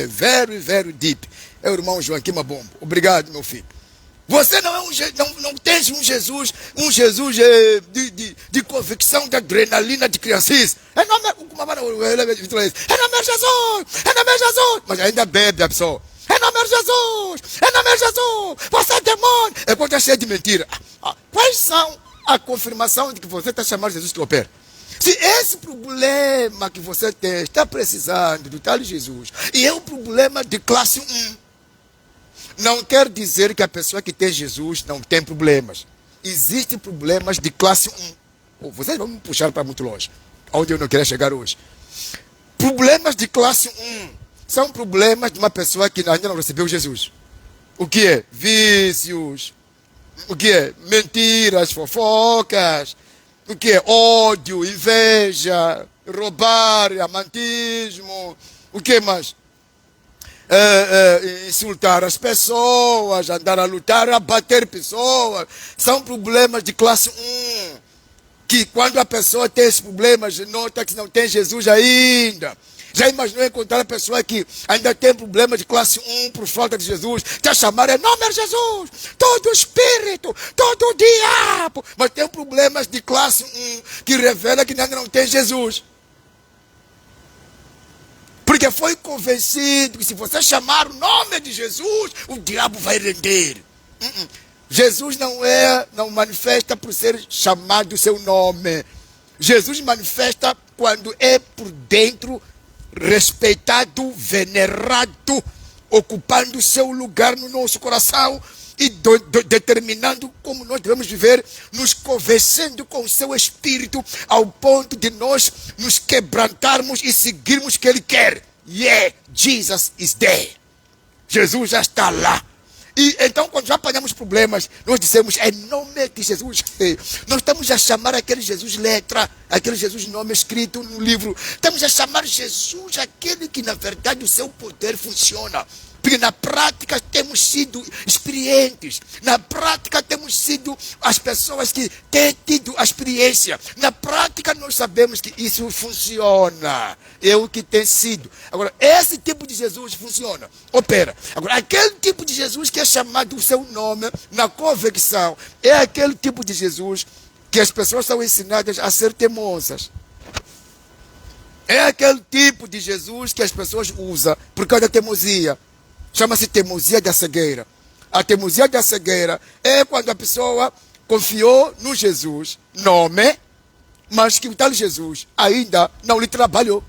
Very, very deep. É o irmão Joaquim Mabombo. Obrigado, meu filho. Você não é não tem um Jesus de convicção, de adrenalina, de criancice. É nome de Jesus, mas ainda bebe a pessoa. É nome de Jesus, você é demônio. É quando está cheio de mentira. Quais são a confirmação de que você está chamando Jesus que opera? Se esse problema que você tem está precisando do tal Jesus, e é um problema de classe 1, não quer dizer que a pessoa que tem Jesus não tem problemas. Existem problemas de classe 1. Vocês vão me puxar para muito longe, onde eu não quero chegar hoje. Problemas de classe 1 são problemas de uma pessoa que ainda não recebeu Jesus. O que é? Vícios. O que é? Mentiras, fofocas. O que é? Ódio, inveja, roubar, amantismo. O que mais? Insultar as pessoas, andar a lutar, a bater pessoas. São problemas de classe 1. Que quando a pessoa tem esses problemas, nota que não tem Jesus ainda. Já imaginou encontrar a pessoa que ainda tem problemas de classe 1 por falta de Jesus? Te chamar em nome de Jesus, todo espírito, todo diabo. Mas tem problemas de classe 1 que revela que ainda não tem Jesus. Porque foi convencido que se você chamar o nome de Jesus, o diabo vai render. Jesus não manifesta por ser chamado o seu nome. Jesus manifesta quando é por dentro respeitado, venerado, ocupando o seu lugar no nosso coração e determinando como nós devemos viver, nos convencendo com o seu espírito ao ponto de nós nos quebrantarmos e seguirmos o que ele quer. Yeah, Jesus is there. Jesus já está lá. E então, quando já apanhamos problemas, nós dissemos, em nome de Jesus, nós estamos a chamar aquele Jesus letra, aquele Jesus nome escrito no livro. Estamos a chamar Jesus aquele que, na verdade, o seu poder funciona. Porque na prática temos sido experientes. Na prática temos sido as pessoas que têm tido a experiência. Na prática nós sabemos que isso funciona. É o que tem sido. Agora, esse tipo de Jesus funciona, opera. Agora, aquele tipo de Jesus que é chamado o seu nome na convicção, é aquele tipo de Jesus que as pessoas são ensinadas a ser teimosas. É aquele tipo de Jesus que as pessoas usam por causa da teimosia. Chama-se teimosia da cegueira. A teimosia da cegueira é quando a pessoa confiou no Jesus, nome, mas que o tal Jesus ainda não lhe trabalhou.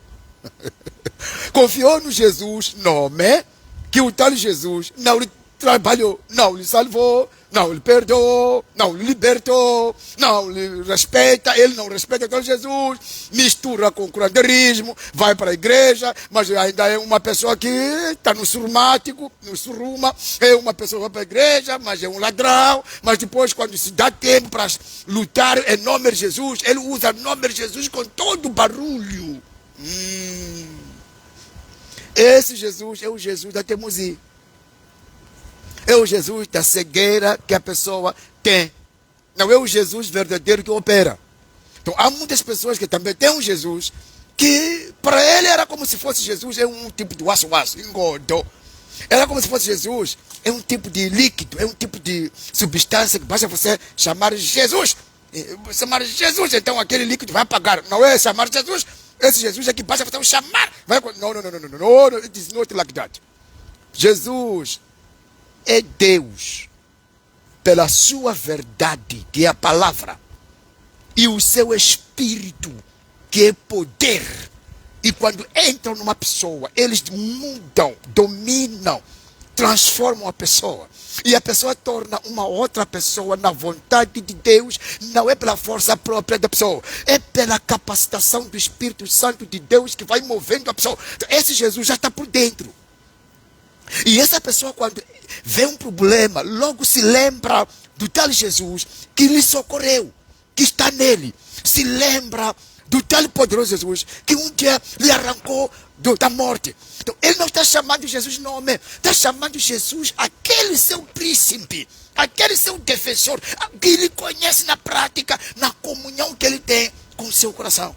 Confiou no Jesus, nome, que o tal Jesus não lhe trabalhou, não lhe salvou, não lhe perdoou, não lhe libertou, não lhe respeita, ele não respeita então Jesus, mistura com curanderismo, vai para a igreja, mas ainda é uma pessoa que está no surmático, no surruma, é uma pessoa que vai para a igreja, mas é um ladrão, mas depois quando se dá tempo para lutar em nome de Jesus, ele usa o nome de Jesus com todo o barulho. Esse Jesus é o Jesus da teimosia. É o Jesus da cegueira que a pessoa tem. Não é o Jesus verdadeiro que opera. Então, há muitas pessoas que também têm um Jesus que, para ele, era como se fosse Jesus, é um tipo de wasu-wasu, engordou. Era como se fosse Jesus, é um tipo de líquido, é um tipo de substância que basta você chamar Jesus. Chamar Jesus, então aquele líquido vai apagar. Não é chamar Jesus, esse Jesus é que basta você chamar. Não, it is not like that. Jesus é Deus pela sua verdade, que é a palavra, e o seu espírito, que é poder. E quando entram numa pessoa, eles mudam, dominam, transformam a pessoa. E a pessoa torna uma outra pessoa na vontade de Deus, não é pela força própria da pessoa, é pela capacitação do Espírito Santo de Deus que vai movendo a pessoa. Então, esse Jesus já está por dentro. E essa pessoa, quando vê um problema, logo se lembra do tal Jesus que lhe socorreu, que está nele. Se lembra do tal poderoso Jesus que um dia lhe arrancou da morte. Então, ele não está chamando Jesus nome, está chamando Jesus aquele seu príncipe, aquele seu defensor, que ele conhece na prática, na comunhão que ele tem com o seu coração.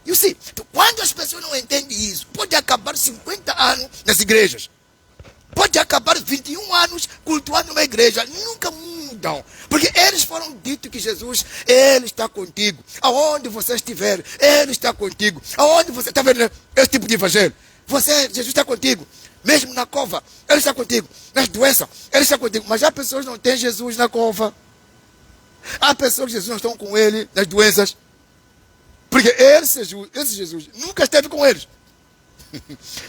You see, então, quando as pessoas não entendem isso, pode acabar 50 anos nas igrejas. Pode acabar 21 anos cultuando uma igreja. Nunca mudam. Porque eles foram dito que Jesus, ele está contigo. Aonde você estiver, ele está contigo. Aonde você está vendo esse tipo de evangelho? Jesus está contigo. Mesmo na cova, ele está contigo. Nas doenças, ele está contigo. Mas há pessoas que não têm Jesus na cova. Há pessoas que Jesus não estão com ele nas doenças. Porque esse Jesus nunca esteve com eles.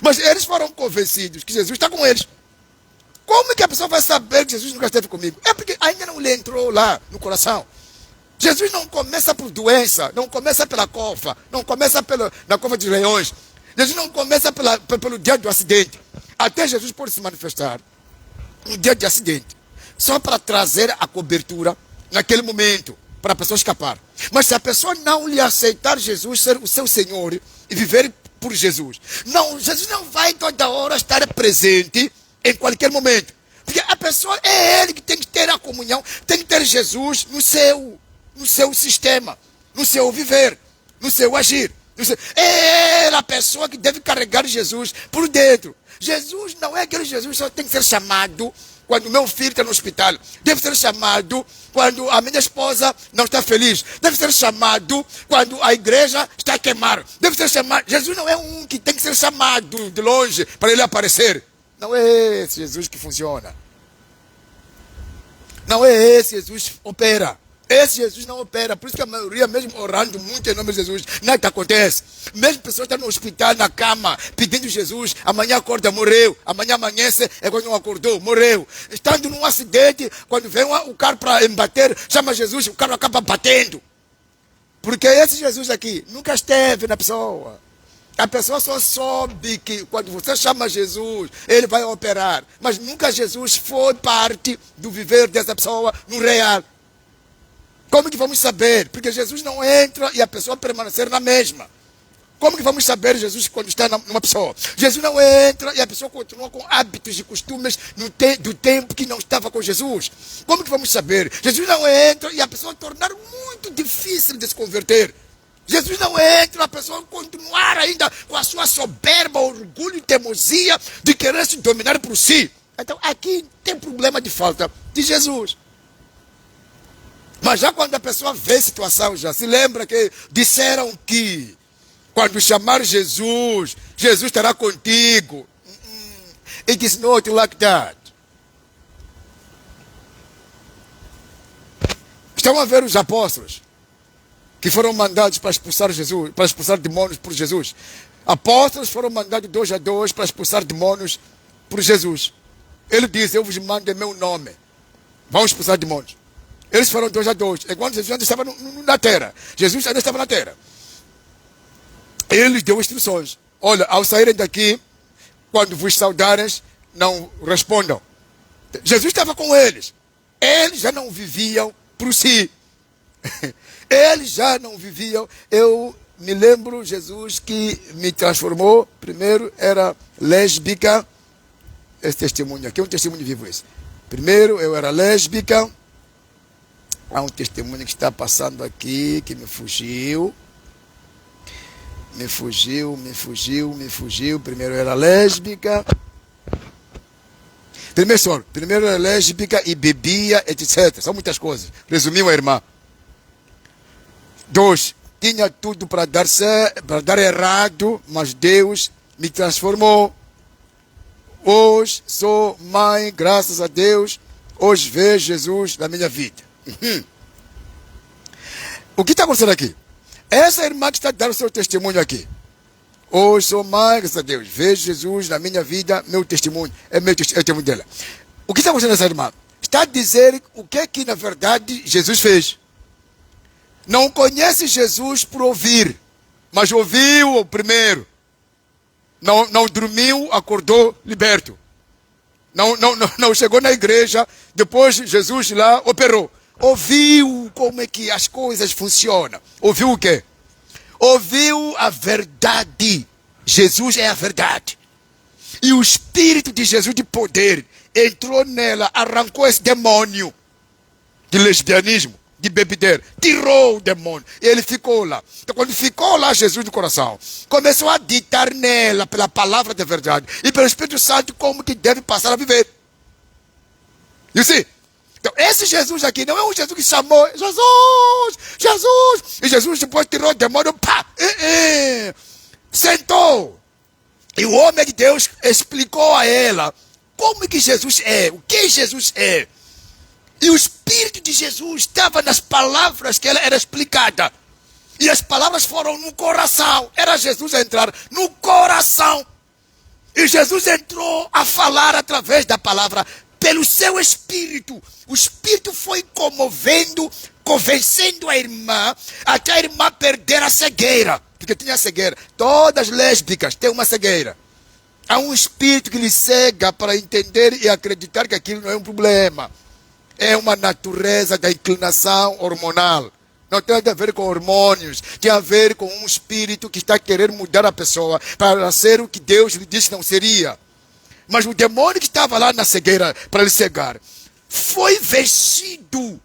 Mas eles foram convencidos que Jesus está com eles. Como é que a pessoa vai saber que Jesus nunca esteve comigo? É porque ainda não lhe entrou lá no coração. Jesus não começa por doença, não começa pela cova, não começa na cova de leões. Jesus não começa pelo dia do acidente. Até Jesus pode se manifestar no dia de acidente, só para trazer a cobertura naquele momento, para a pessoa escapar. Mas se a pessoa não lhe aceitar Jesus ser o seu Senhor e viver por Jesus, não, Jesus não vai toda hora estar presente em qualquer momento. Porque a pessoa é ele que tem que ter a comunhão, tem que ter Jesus no seu sistema, no seu viver, no seu agir. É ela a pessoa que deve carregar Jesus por dentro. Jesus não é aquele Jesus que só tem que ser chamado quando meu filho está no hospital. Deve ser chamado quando a minha esposa não está feliz. Deve ser chamado quando a igreja está a queimar. Deve ser chamado. Jesus não é um que tem que ser chamado de longe para ele aparecer. Não é esse Jesus que funciona. Não é esse Jesus que opera. Esse Jesus não opera. Por isso que a maioria, mesmo orando muito em nome de Jesus, nada acontece. Mesmo pessoas estão no hospital, na cama, pedindo Jesus, amanhã acorda, morreu. Amanhã amanhece, é quando não acordou, morreu. Estando num acidente, quando vem o carro para embater, chama Jesus, o carro acaba batendo. Porque esse Jesus aqui nunca esteve na pessoa. A pessoa só soube que quando você chama Jesus, ele vai operar. Mas nunca Jesus foi parte do viver dessa pessoa no real. Como que vamos saber? Porque Jesus não entra e a pessoa permanecer na mesma. Como que vamos saber Jesus quando está numa pessoa? Jesus não entra e a pessoa continua com hábitos e costumes do tempo que não estava com Jesus. Como que vamos saber? Jesus não entra e a pessoa tornar muito difícil de se converter. Jesus não entra, a pessoa continuar ainda com a sua soberba, orgulho e teimosia de querer se dominar por si. Então aqui tem problema de falta de Jesus. Mas já quando a pessoa vê a situação, já se lembra que disseram que quando chamar Jesus, Jesus estará contigo. It is not like that. Estão a ver os apóstolos que foram mandados para expulsar Jesus, para expulsar demônios por Jesus. Apóstolos foram mandados 2 a 2 para expulsar demônios por Jesus. Ele diz: eu vos mando em meu nome. vão expulsar demônios. Eles foram 2 a 2. Enquanto Jesus ainda estava na terra. Jesus ainda estava na terra. Ele lhes deu instruções. Olha, ao saírem daqui, quando vos saudares, não respondam. Jesus estava com eles. Eles já não viviam por si. Eles já não viviam. Eu me lembro, Jesus que me transformou. Primeiro era lésbica. Esse testemunho aqui é um testemunho vivo esse. Primeiro eu era lésbica. Há um testemunho que está passando aqui, que me fugiu. Me fugiu. Primeiro eu era lésbica. Primeiro era lésbica e bebia, etc. São muitas coisas. Resumiu a irmã. 2. Tinha tudo para dar errado, mas Deus me transformou. Hoje sou mãe, graças a Deus. Hoje vejo Jesus na minha vida. O que está acontecendo aqui? Essa irmã que está dando o seu testemunho aqui. Hoje sou mãe, graças a Deus. Vejo Jesus na minha vida, meu testemunho. É o testemunho dela. O que está acontecendo nessa irmã? Está a dizer o que na verdade Jesus fez. Não conhece Jesus por ouvir, mas ouviu primeiro. Não dormiu, acordou liberto. Não chegou na igreja, depois Jesus lá operou. Ouviu como é que as coisas funcionam. Ouviu o quê? Ouviu a verdade. Jesus é a verdade. E o Espírito de Jesus de poder entrou nela, arrancou esse demônio de lesbianismo, de bebedeira, tirou o demônio. E ele ficou lá. Então, quando ficou lá, Jesus no coração, começou a ditar nela, pela palavra da verdade, e pelo Espírito Santo, como que deve passar a viver. You see? Então, esse Jesus aqui não é um Jesus que chamou, Jesus! E Jesus depois tirou o demônio, pá! Sentou. E o homem de Deus explicou a ela como que Jesus é, o que Jesus é. E o Espírito de Jesus estava nas palavras que ela era explicada. E as palavras foram no coração. Era Jesus a entrar no coração. E Jesus entrou a falar através da palavra, pelo seu Espírito. O Espírito foi comovendo, convencendo a irmã, até a irmã perder a cegueira. Porque tinha cegueira. Todas lésbicas têm uma cegueira. Há um Espírito que lhe cega para entender e acreditar que aquilo não é um problema. É uma natureza da inclinação hormonal. Não tem nada a ver com hormônios. Tem a ver com um espírito que está querendo mudar a pessoa para ser o que Deus lhe disse que não seria. Mas o demônio que estava lá na cegueira para lhe cegar foi vencido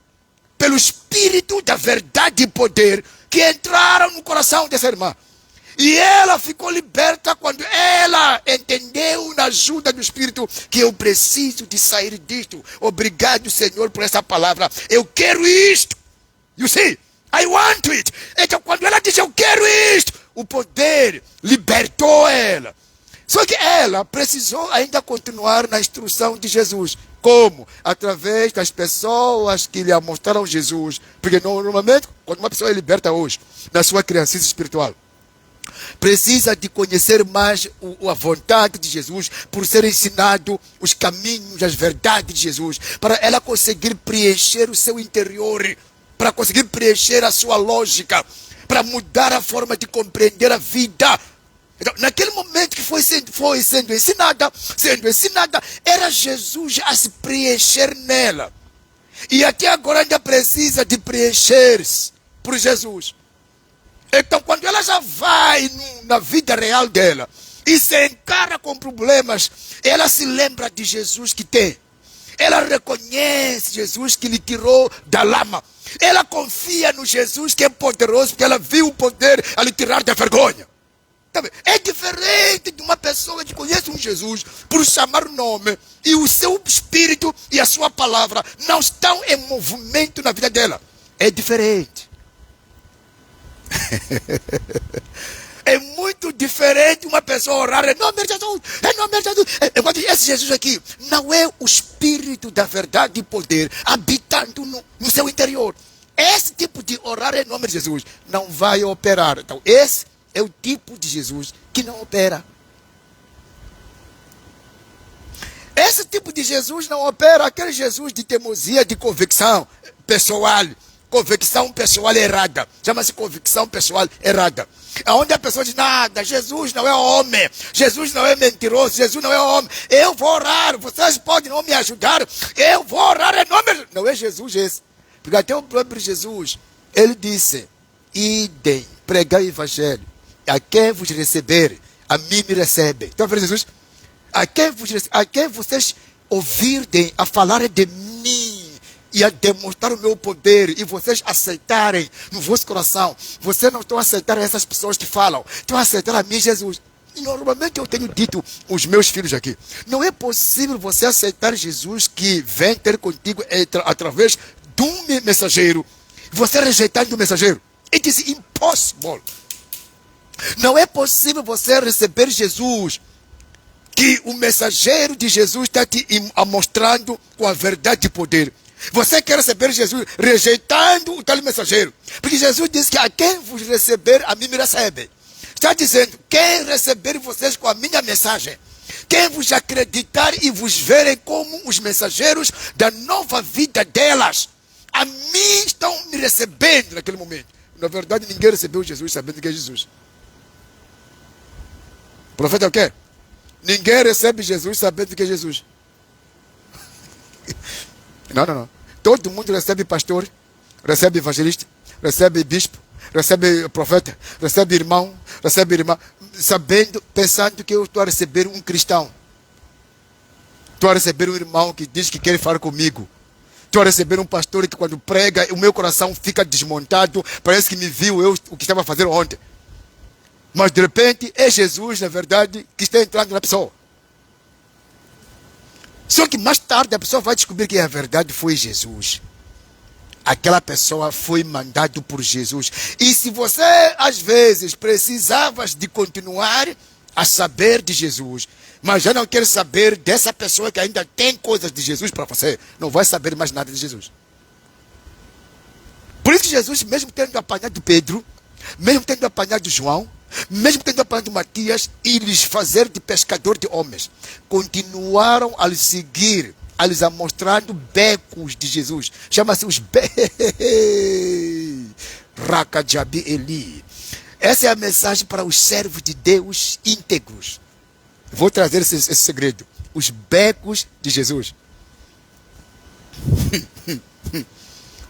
pelo Espírito da verdade e poder que entraram no coração dessa irmã. E ela ficou liberta quando ela entendeu na ajuda do Espírito que eu preciso de sair disto. Obrigado, Senhor, por essa palavra. Eu quero isto. You see? I want it. Então, quando ela disse eu quero isto, o poder libertou ela. Só que ela precisou ainda continuar na instrução de Jesus. Como? Através das pessoas que lhe mostraram Jesus. Porque normalmente, quando uma pessoa é liberta hoje, na sua criancice espiritual, precisa de conhecer mais a vontade de Jesus, por ser ensinado os caminhos, as verdades de Jesus, para ela conseguir preencher o seu interior, para conseguir preencher a sua lógica, para mudar a forma de compreender a vida. Então, naquele momento que foi sendo ensinada, era Jesus a se preencher nela. E até agora ainda precisa de preencher-se por Jesus. Então, quando ela já vai na vida real dela e se encara com problemas, ela se lembra de Jesus que tem. Ela reconhece Jesus que lhe tirou da lama. Ela confia no Jesus que é poderoso, porque ela viu o poder a lhe tirar da vergonha. É diferente de uma pessoa que conhece um Jesus por chamar o nome e o seu espírito e a sua palavra não estão em movimento na vida dela. É diferente. É muito diferente uma pessoa orar em nome de Jesus, em nome de Jesus. Enquanto esse Jesus aqui não é o Espírito da verdade e poder habitando no seu interior. Esse tipo de orar em nome de Jesus não vai operar. Então esse é o tipo de Jesus que não opera. Esse tipo tipo de Jesus não opera aquele Jesus de teimosia, de convicção pessoal. Convicção pessoal errada. Chama-se convicção pessoal errada. Onde a pessoa diz, nada, Jesus não é homem. Jesus não é mentiroso. Jesus não é homem. Eu vou orar. Vocês podem não me ajudar. Eu vou orar em nome... Não é Jesus esse. Porque até o próprio Jesus, ele disse, idem, pregai o evangelho. A quem vos receber, a mim me recebe. Então, Jesus, a quem vocês ouvirem a falar de mim e a demonstrar o meu poder, e vocês aceitarem no vosso coração, vocês não estão a aceitar essas pessoas que falam, estão a aceitar a mim, Jesus. E normalmente eu tenho dito aos meus filhos aqui, não é possível você aceitar Jesus que vem ter contigo através de um mensageiro, você rejeitando o mensageiro. It is impossible. Não é possível você receber Jesus que o mensageiro de Jesus está te mostrando com a verdade e poder. Você quer receber Jesus rejeitando o tal mensageiro. Porque Jesus disse que a quem vos receber, a mim me recebe. Está dizendo, quem receber vocês com a minha mensagem, quem vos acreditar e vos verem como os mensageiros da nova vida delas, a mim estão me recebendo naquele momento. Na verdade, ninguém recebeu Jesus sabendo que é Jesus. O profeta é o quê? Ninguém recebe Jesus sabendo que é Jesus. Não. Todo mundo recebe pastor, recebe evangelista, recebe bispo, recebe profeta, recebe irmão, recebe irmã, sabendo, pensando que eu estou a receber um cristão. Estou a receber um irmão que diz que quer falar comigo. Estou a receber um pastor que quando prega, o meu coração fica desmontado, parece que me viu eu o que estava fazendo ontem. Mas de repente é Jesus, na verdade, que está entrando na pessoa. Só que mais tarde a pessoa vai descobrir que a verdade foi Jesus. Aquela pessoa foi mandada por Jesus. E se você, às vezes, precisavas de continuar a saber de Jesus, mas já não quer saber dessa pessoa que ainda tem coisas de Jesus para você, não vai saber mais nada de Jesus. Por isso que Jesus, mesmo tendo apanhado Pedro, mesmo tendo apanhado João, mesmo tendo apanhado Matias e lhes fazer de pescador de homens, continuaram a lhe seguir, a lhes mostrando becos de Jesus. Chama-se os Rakajabi Eli. Essa é a mensagem para os servos de Deus íntegros. Vou trazer esse segredo. Os becos de Jesus.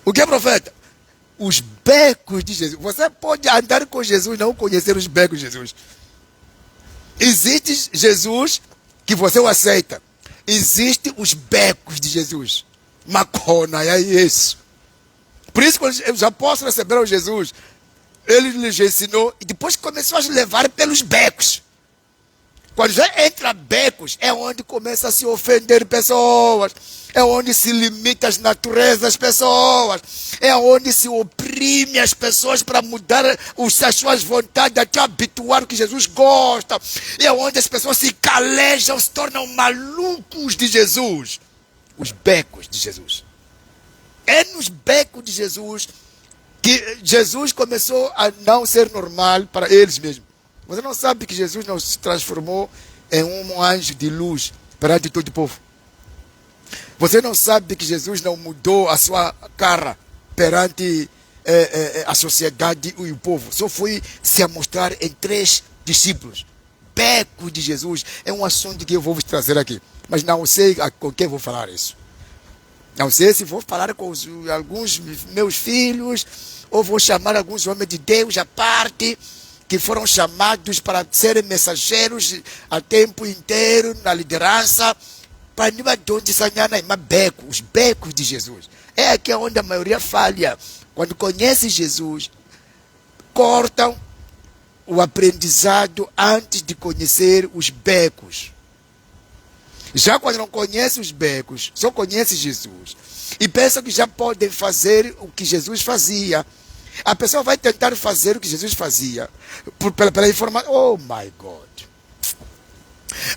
O que é, profeta? Os becos de Jesus. Você pode andar com Jesus e não conhecer os becos de Jesus. Existe Jesus que você o aceita. Existem os becos de Jesus. Macona, é isso. Por isso, quando os apóstolos receberam Jesus, ele lhes ensinou e depois começou a levar pelos becos. Quando já entra becos, é onde começa a se ofender pessoas, é onde se limita as naturezas das pessoas, é onde se oprime as pessoas para mudar as suas vontades, até habituar o que Jesus gosta, é onde as pessoas se calejam, se tornam malucos de Jesus. Os becos de Jesus. É nos becos de Jesus que Jesus começou a não ser normal para eles mesmos. Você não sabe que Jesus não se transformou em um anjo de luz perante todo o povo. Você não sabe que Jesus não mudou a sua cara perante a sociedade e o povo. Só foi se mostrar em 3 discípulos. Beco de Jesus é um assunto que eu vou vos trazer aqui. Mas não sei com quem vou falar isso. Não sei se vou falar com alguns meus filhos ou vou chamar alguns homens de Deus à parte, que foram chamados para serem mensageiros a tempo inteiro na liderança, para não onde sanhana beco, os becos de Jesus. É aqui onde a maioria falha. Quando conhece Jesus, cortam o aprendizado antes de conhecer os becos. Já quando não conhece os becos, só conhece Jesus e pensa que já podem fazer o que Jesus fazia. A pessoa vai tentar fazer o que Jesus fazia pela informação. Oh my God.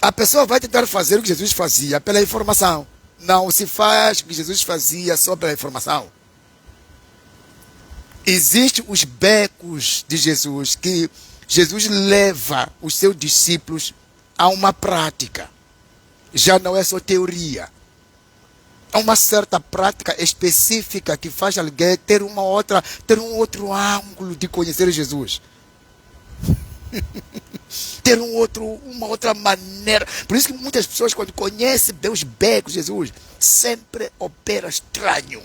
A pessoa vai tentar fazer o que Jesus fazia pela informação. Não se faz o que Jesus fazia só pela informação. Existem os becos de Jesus que Jesus leva os seus discípulos a uma prática. já não é só teoria. Há uma certa prática específica que faz alguém ter um outro ângulo de conhecer Jesus. Ter uma outra maneira. Por isso que muitas pessoas, quando conhecem Deus becos, Jesus, sempre opera estranho.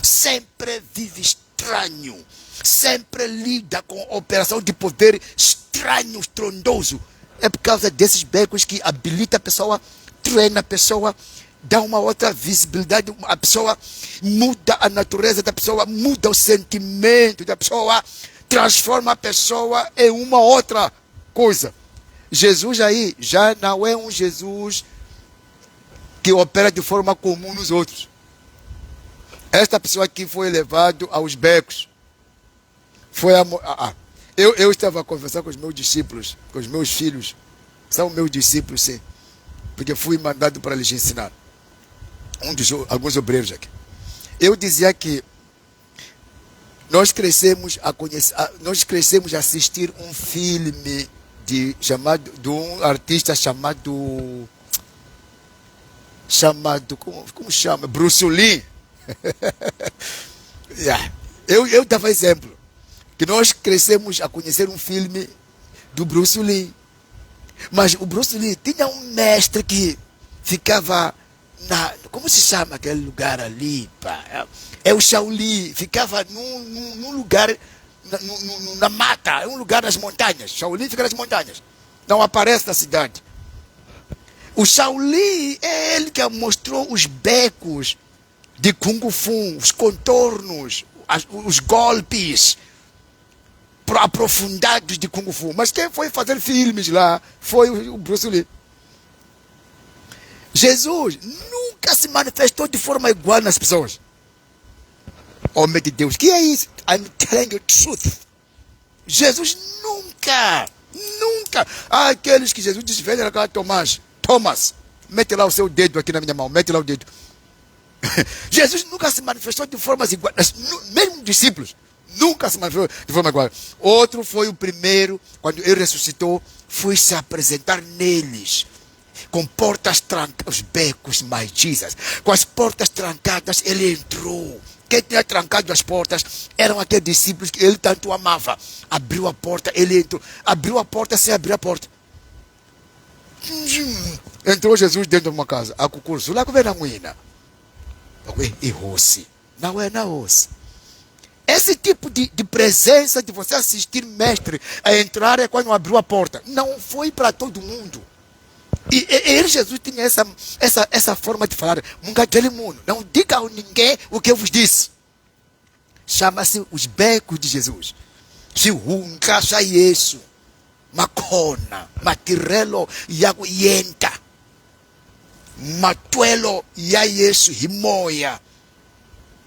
Sempre vive estranho. Sempre lida com operação de poder estranho, estrondoso. É por causa desses becos que habilita a pessoa, treina a pessoa, dá uma outra visibilidade, a pessoa muda a natureza da pessoa, muda o sentimento da pessoa, transforma a pessoa em uma outra coisa. Jesus aí já não é um Jesus que opera de forma comum nos outros. Esta pessoa aqui foi levado aos becos. Eu estava a conversar com os meus discípulos, com os meus filhos. São meus discípulos, sim. Porque fui mandado para lhes ensinar. Alguns obreiros aqui. Eu dizia que nós crescemos a assistir um filme de um artista chamado como chama? Bruce Lee. Yeah. Eu dava exemplo que nós crescemos a conhecer um filme do Bruce Lee. Mas o Bruce Lee tinha um mestre que ficava como se chama aquele lugar ali, pá? É o Shaolin, ficava num lugar, na mata, é um lugar nas montanhas. Shaolin fica nas montanhas, não aparece na cidade. O Shaolin é ele que mostrou os becos de Kung Fu, os contornos, os golpes aprofundados de Kung Fu. Mas quem foi fazer filmes lá foi o Bruce Lee. Jesus nunca se manifestou de forma igual nas pessoas. Homem de Deus, que é isso? I'm telling you the truth. Jesus nunca. Aqueles que Jesus disse, velho, era Thomas, mete lá o seu dedo aqui na minha mão, mete lá o dedo. Jesus nunca se manifestou de formas iguais, mesmo discípulos, nunca se manifestou de forma igual. Outro foi o primeiro, quando ele ressuscitou, foi se apresentar neles, com portas trancadas, os becos, my Jesus, com as portas trancadas, ele entrou. Quem tinha trancado as portas eram aqueles discípulos que ele tanto amava. Abriu a porta, ele entrou. Abriu a porta sem abrir a porta. Entrou Jesus dentro de uma casa. A cucurso, lá que vem na muina. E roce. Não é na roce. Esse tipo de presença de você assistir mestre a entrar é quando abriu a porta. Não foi para todo mundo. E ele, Jesus, tinha essa forma de falar. Não diga a ninguém o que eu vos disse. Chama-se os becos de Jesus. Se encaixa isso. Macona, matirelo, yaguienta. Matuelo, yaiesu, himoia.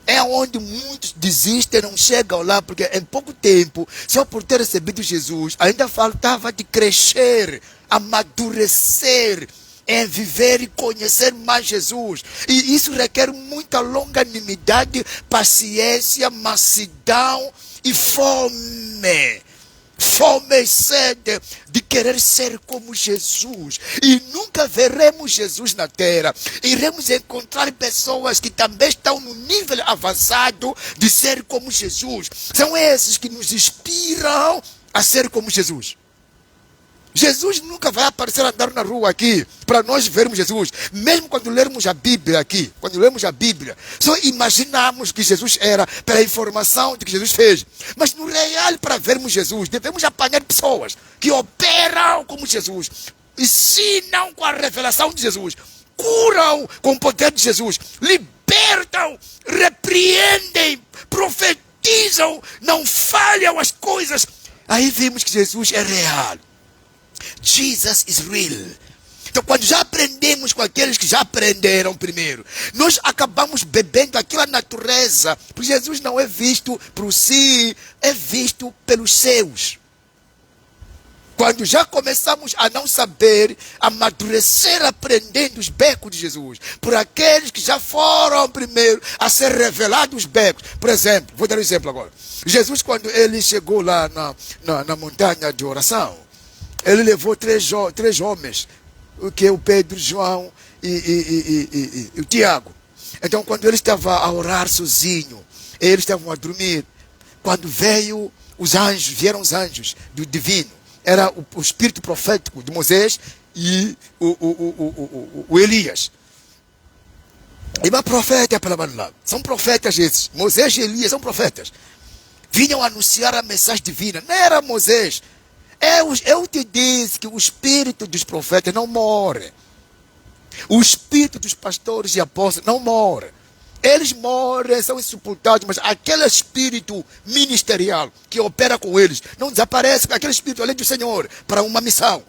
É onde muitos desistem, não chegam lá, porque em pouco tempo, só por ter recebido Jesus, ainda faltava de crescer, amadurecer, em viver e conhecer mais Jesus. E isso requer muita longanimidade, paciência, mansidão e fome. Fome e sede de querer ser como Jesus. E nunca veremos Jesus na terra. Iremos encontrar pessoas que também estão no nível avançado de ser como Jesus. São esses que nos inspiram a ser como Jesus. Jesus nunca vai aparecer andar na rua aqui para nós vermos Jesus. Mesmo quando lermos a Bíblia aqui, quando lemos a Bíblia, só imaginamos que Jesus era pela informação de que Jesus fez. Mas no real, para vermos Jesus, devemos apanhar pessoas que operam como Jesus, ensinam com a revelação de Jesus, curam com o poder de Jesus, libertam, repreendem, profetizam, não falham as coisas. Aí vimos que Jesus é real. Jesus is real. Então, quando já aprendemos com aqueles que já aprenderam primeiro, nós acabamos bebendo aquela natureza, porque Jesus não é visto por si, é visto pelos seus. Quando já começamos a não saber, amadurecer aprendendo os becos de Jesus, por aqueles que já foram primeiro a ser revelados os becos. Por exemplo, vou dar um exemplo agora. Jesus, quando ele chegou lá na montanha de oração, ele levou três homens, que é o Pedro, João e o Tiago. Então, quando ele estava a orar sozinho, eles estavam a dormir. Quando vieram os anjos do divino, era o espírito profético de Moisés e o Elias. E uma profeta para lá. São profetas esses. Moisés e Elias são profetas. Vinham anunciar a mensagem divina. Não era Moisés. Eu te disse que o espírito dos profetas não morre. O espírito dos pastores e apóstolos não morre. Eles morrem, são sepultados, mas aquele espírito ministerial que opera com eles não desaparece. Aquele espírito, além do Senhor, para uma missão.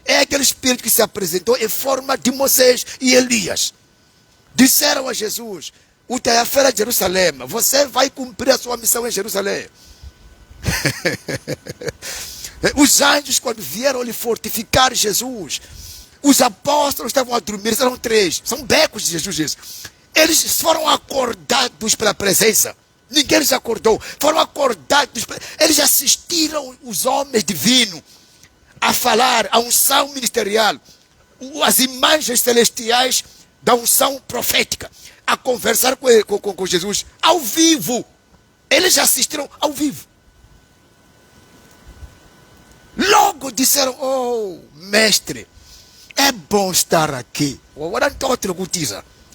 É aquele espírito que se apresentou em forma de Moisés e Elias. Disseram a Jesus: o Teafera de Jerusalém, você vai cumprir a sua missão em Jerusalém. Os anjos, quando vieram lhe fortificar Jesus, os apóstolos estavam a dormir, eram 3, são becos de Jesus. Eles foram acordados pela presença. Ninguém les acordou. Foram acordados. Eles assistiram os homens divinos a falar a unção ministerial, as imagens celestiais da unção profética, a conversar com Jesus ao vivo. Eles assistiram ao vivo. Logo disseram: oh, mestre, é bom estar aqui.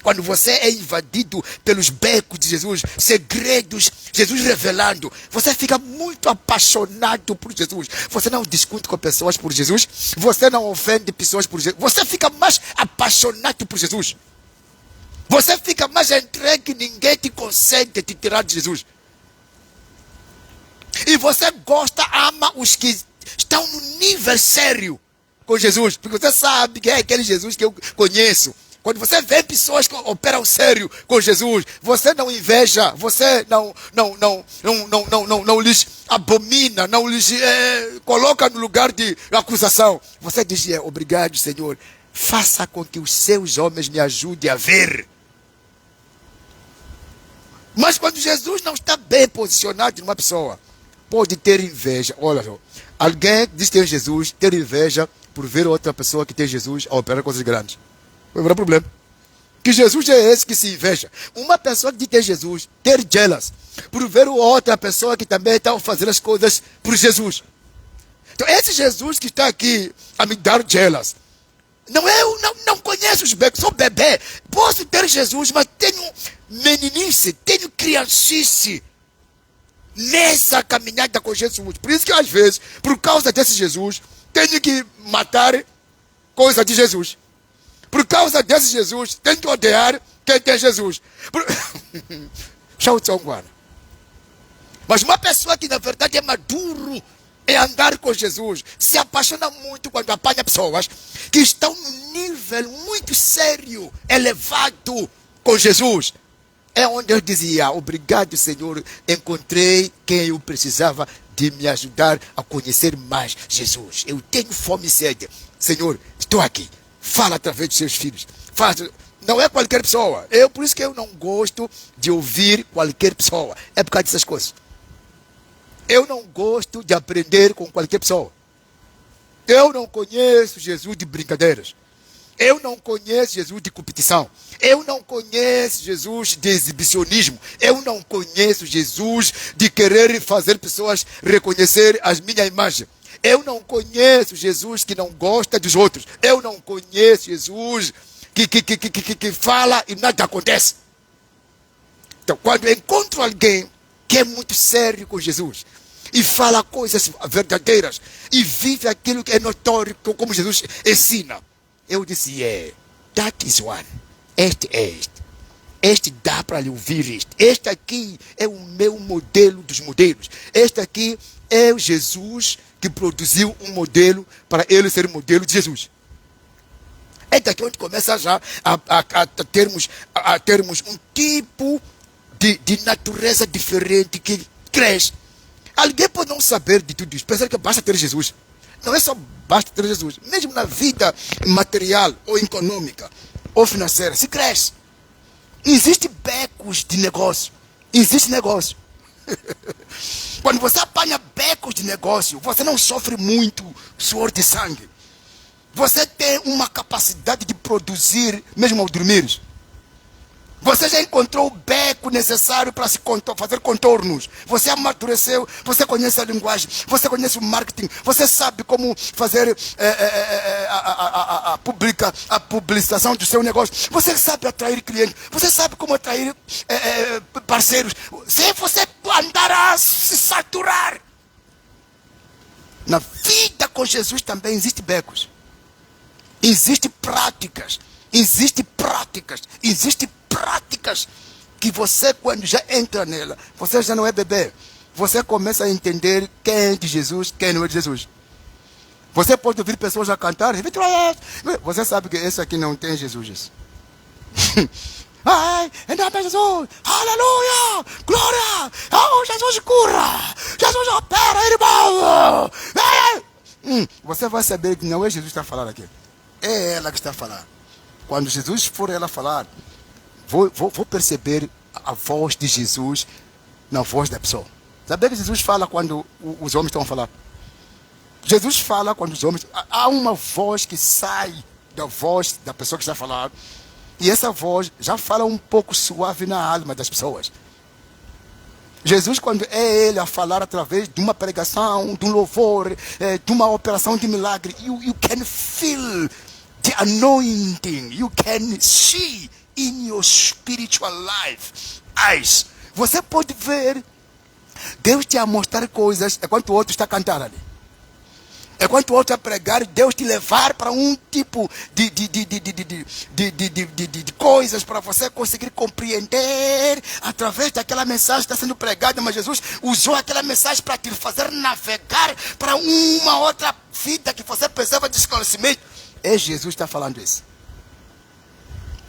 Quando você é invadido pelos becos de Jesus, segredos, Jesus revelando, você fica muito apaixonado por Jesus. Você não discute com pessoas por Jesus, você não ofende pessoas por Jesus, você fica mais apaixonado por Jesus. Você fica mais entregue, ninguém te consegue te tirar de Jesus. E você gosta, ama os que estão no nível sério com Jesus, porque você sabe que é aquele Jesus que eu conheço. Quando você vê pessoas que operam sério com Jesus, você não inveja, você não lhes abomina, não lhes coloca no lugar de acusação. Você diz: obrigado, Senhor, faça com que os seus homens me ajudem a ver. Mas quando Jesus não está bem posicionado em uma pessoa, pode ter inveja. Olha só, alguém diz que tem Jesus, ter inveja por ver outra pessoa que tem Jesus a operar coisas grandes. Não é problema. Que Jesus é esse que se inveja. Uma pessoa que diz que tem Jesus, ter jealous por ver outra pessoa que também está fazendo as coisas por Jesus. Então esse Jesus que está aqui a me dar jealous, eu não conheço os becos, sou bebê. Posso ter Jesus, mas tenho meninice, tenho criancice nessa caminhada com Jesus. Por isso que às vezes, por causa desse Jesus, tenho que matar coisa de Jesus. Por causa desse Jesus, tenho que odiar quem tem Jesus. Mas uma pessoa que na verdade é maduro em andar com Jesus, se apaixona muito quando apanha pessoas que estão num nível muito sério, elevado com Jesus. É onde eu dizia: obrigado, Senhor, encontrei quem eu precisava de me ajudar a conhecer mais Jesus. Eu tenho fome e sede. Senhor, estou aqui. Fala através dos seus filhos. Não é qualquer pessoa. Por isso que eu não gosto de ouvir qualquer pessoa. É por causa dessas coisas. Eu não gosto de aprender com qualquer pessoa. Eu não conheço Jesus de brincadeiras. Eu não conheço Jesus de competição. Eu não conheço Jesus de exibicionismo. Eu não conheço Jesus de querer fazer pessoas reconhecer a minha imagem. Eu não conheço Jesus que não gosta dos outros. Eu não conheço Jesus que fala e nada acontece. Então, quando eu encontro alguém que é muito sério com Jesus e fala coisas verdadeiras e vive aquilo que é notório, como Jesus ensina, eu disse: that is one. Este é este. Este dá para lhe ouvir este. Este aqui é o meu modelo dos modelos. Este aqui é o Jesus que produziu um modelo para ele ser modelo de Jesus. É daqui onde começa já a termos um tipo de natureza diferente que cresce. Alguém pode não saber de tudo isso, pensar que basta ter Jesus. Não é só basta ter Jesus. Mesmo na vida material ou econômica ou financeira, se cresce. Existem becos de negócio. Existe negócio. Quando você apanha becos de negócio, você não sofre muito suor de sangue. Você tem uma capacidade de produzir mesmo ao dormir. Você já encontrou o beco necessário para se fazer contornos. Você amadureceu, você conhece a linguagem, você conhece o marketing, você sabe como fazer a publicação do seu negócio. Você sabe atrair clientes, você sabe como atrair parceiros. Se você andará a se saturar. Na vida com Jesus também existem becos. Existem práticas que você, quando já entra nela, você já não é bebê. Você começa a entender quem é de Jesus, quem não é de Jesus. Você pode ouvir pessoas a cantar, você sabe que esse aqui não tem Jesus. Ai, em nome de Jesus, aleluia, glória, oh, Jesus cura, Jesus opera, irmão. Você vai saber que não é Jesus que está falando aqui. É ela que está falando. Quando Jesus for ela falar, vou perceber a voz de Jesus na voz da pessoa. Sabe que Jesus fala quando os homens estão a falar? Jesus fala quando os homens... Há uma voz que sai da voz da pessoa que está falando. E essa voz já fala um pouco suave na alma das pessoas. Jesus, quando é ele a falar através de uma pregação, de um louvor, de uma operação de milagre, you can feel the anointing. You can see in your spiritual life. Eyes. Você pode ver Deus te a mostrar coisas enquanto o outro está cantando ali. Enquanto o outro está a pregar, Deus te levar para um tipo de coisas para você conseguir compreender através daquela mensagem que está sendo pregada. Mas Jesus usou aquela mensagem para te fazer navegar para uma outra vida que você precisava de esclarecimento. É Jesus que está falando isso.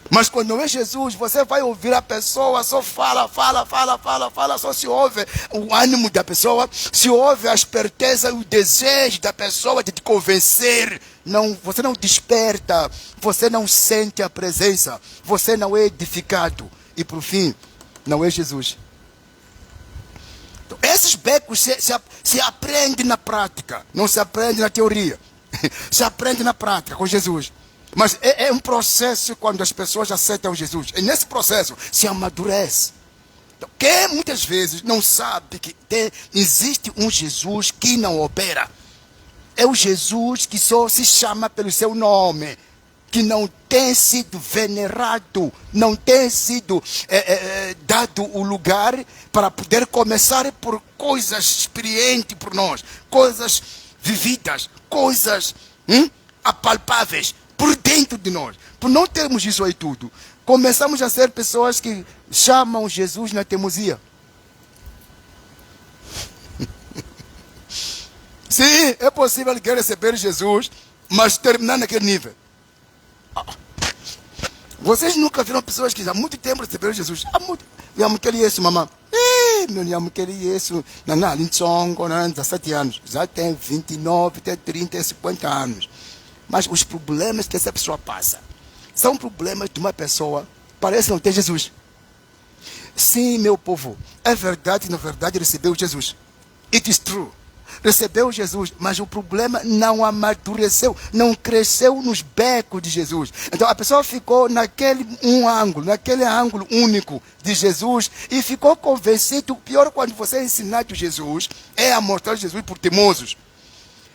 Mas quando não é Jesus, você vai ouvir a pessoa, só fala, só se ouve o ânimo da pessoa, se ouve a esperteza e o desejo da pessoa de te convencer. Não, você não desperta, você não sente a presença, você não é edificado. E por fim, não é Jesus. Então, esses becos se aprende na prática, não se aprende na teoria. Se aprende na prática com Jesus. Mas é um processo quando as pessoas aceitam Jesus. E nesse processo se amadurece. Então, quem muitas vezes não sabe que existe um Jesus que não opera. É o Jesus que só se chama pelo seu nome. Que não tem sido venerado. Não tem sido dado o lugar para poder começar por coisas experientes por nós. Coisas vividas. Coisas apalpáveis. Por dentro de nós. Por não termos isso aí tudo, começamos a ser pessoas que chamam Jesus na teimosia. Sim, é possível que receber Jesus, mas terminar naquele nível. Vocês nunca viram pessoas que há muito tempo receberam Jesus? Há muito. Eu queria isso, mamãe. Eu queria isso. Não, 17 anos. Já tem 29, tem 30, 50 anos. Mas os problemas que essa pessoa passa são problemas de uma pessoa que parece não ter Jesus. Sim, meu povo, é verdade, na verdade recebeu Jesus. It is true. Recebeu Jesus, mas o problema não amadureceu, não cresceu nos becos de Jesus. Então a pessoa ficou naquele ângulo único de Jesus e ficou convencido. O pior quando você é ensinar de Jesus é a mostrar Jesus por teimosos.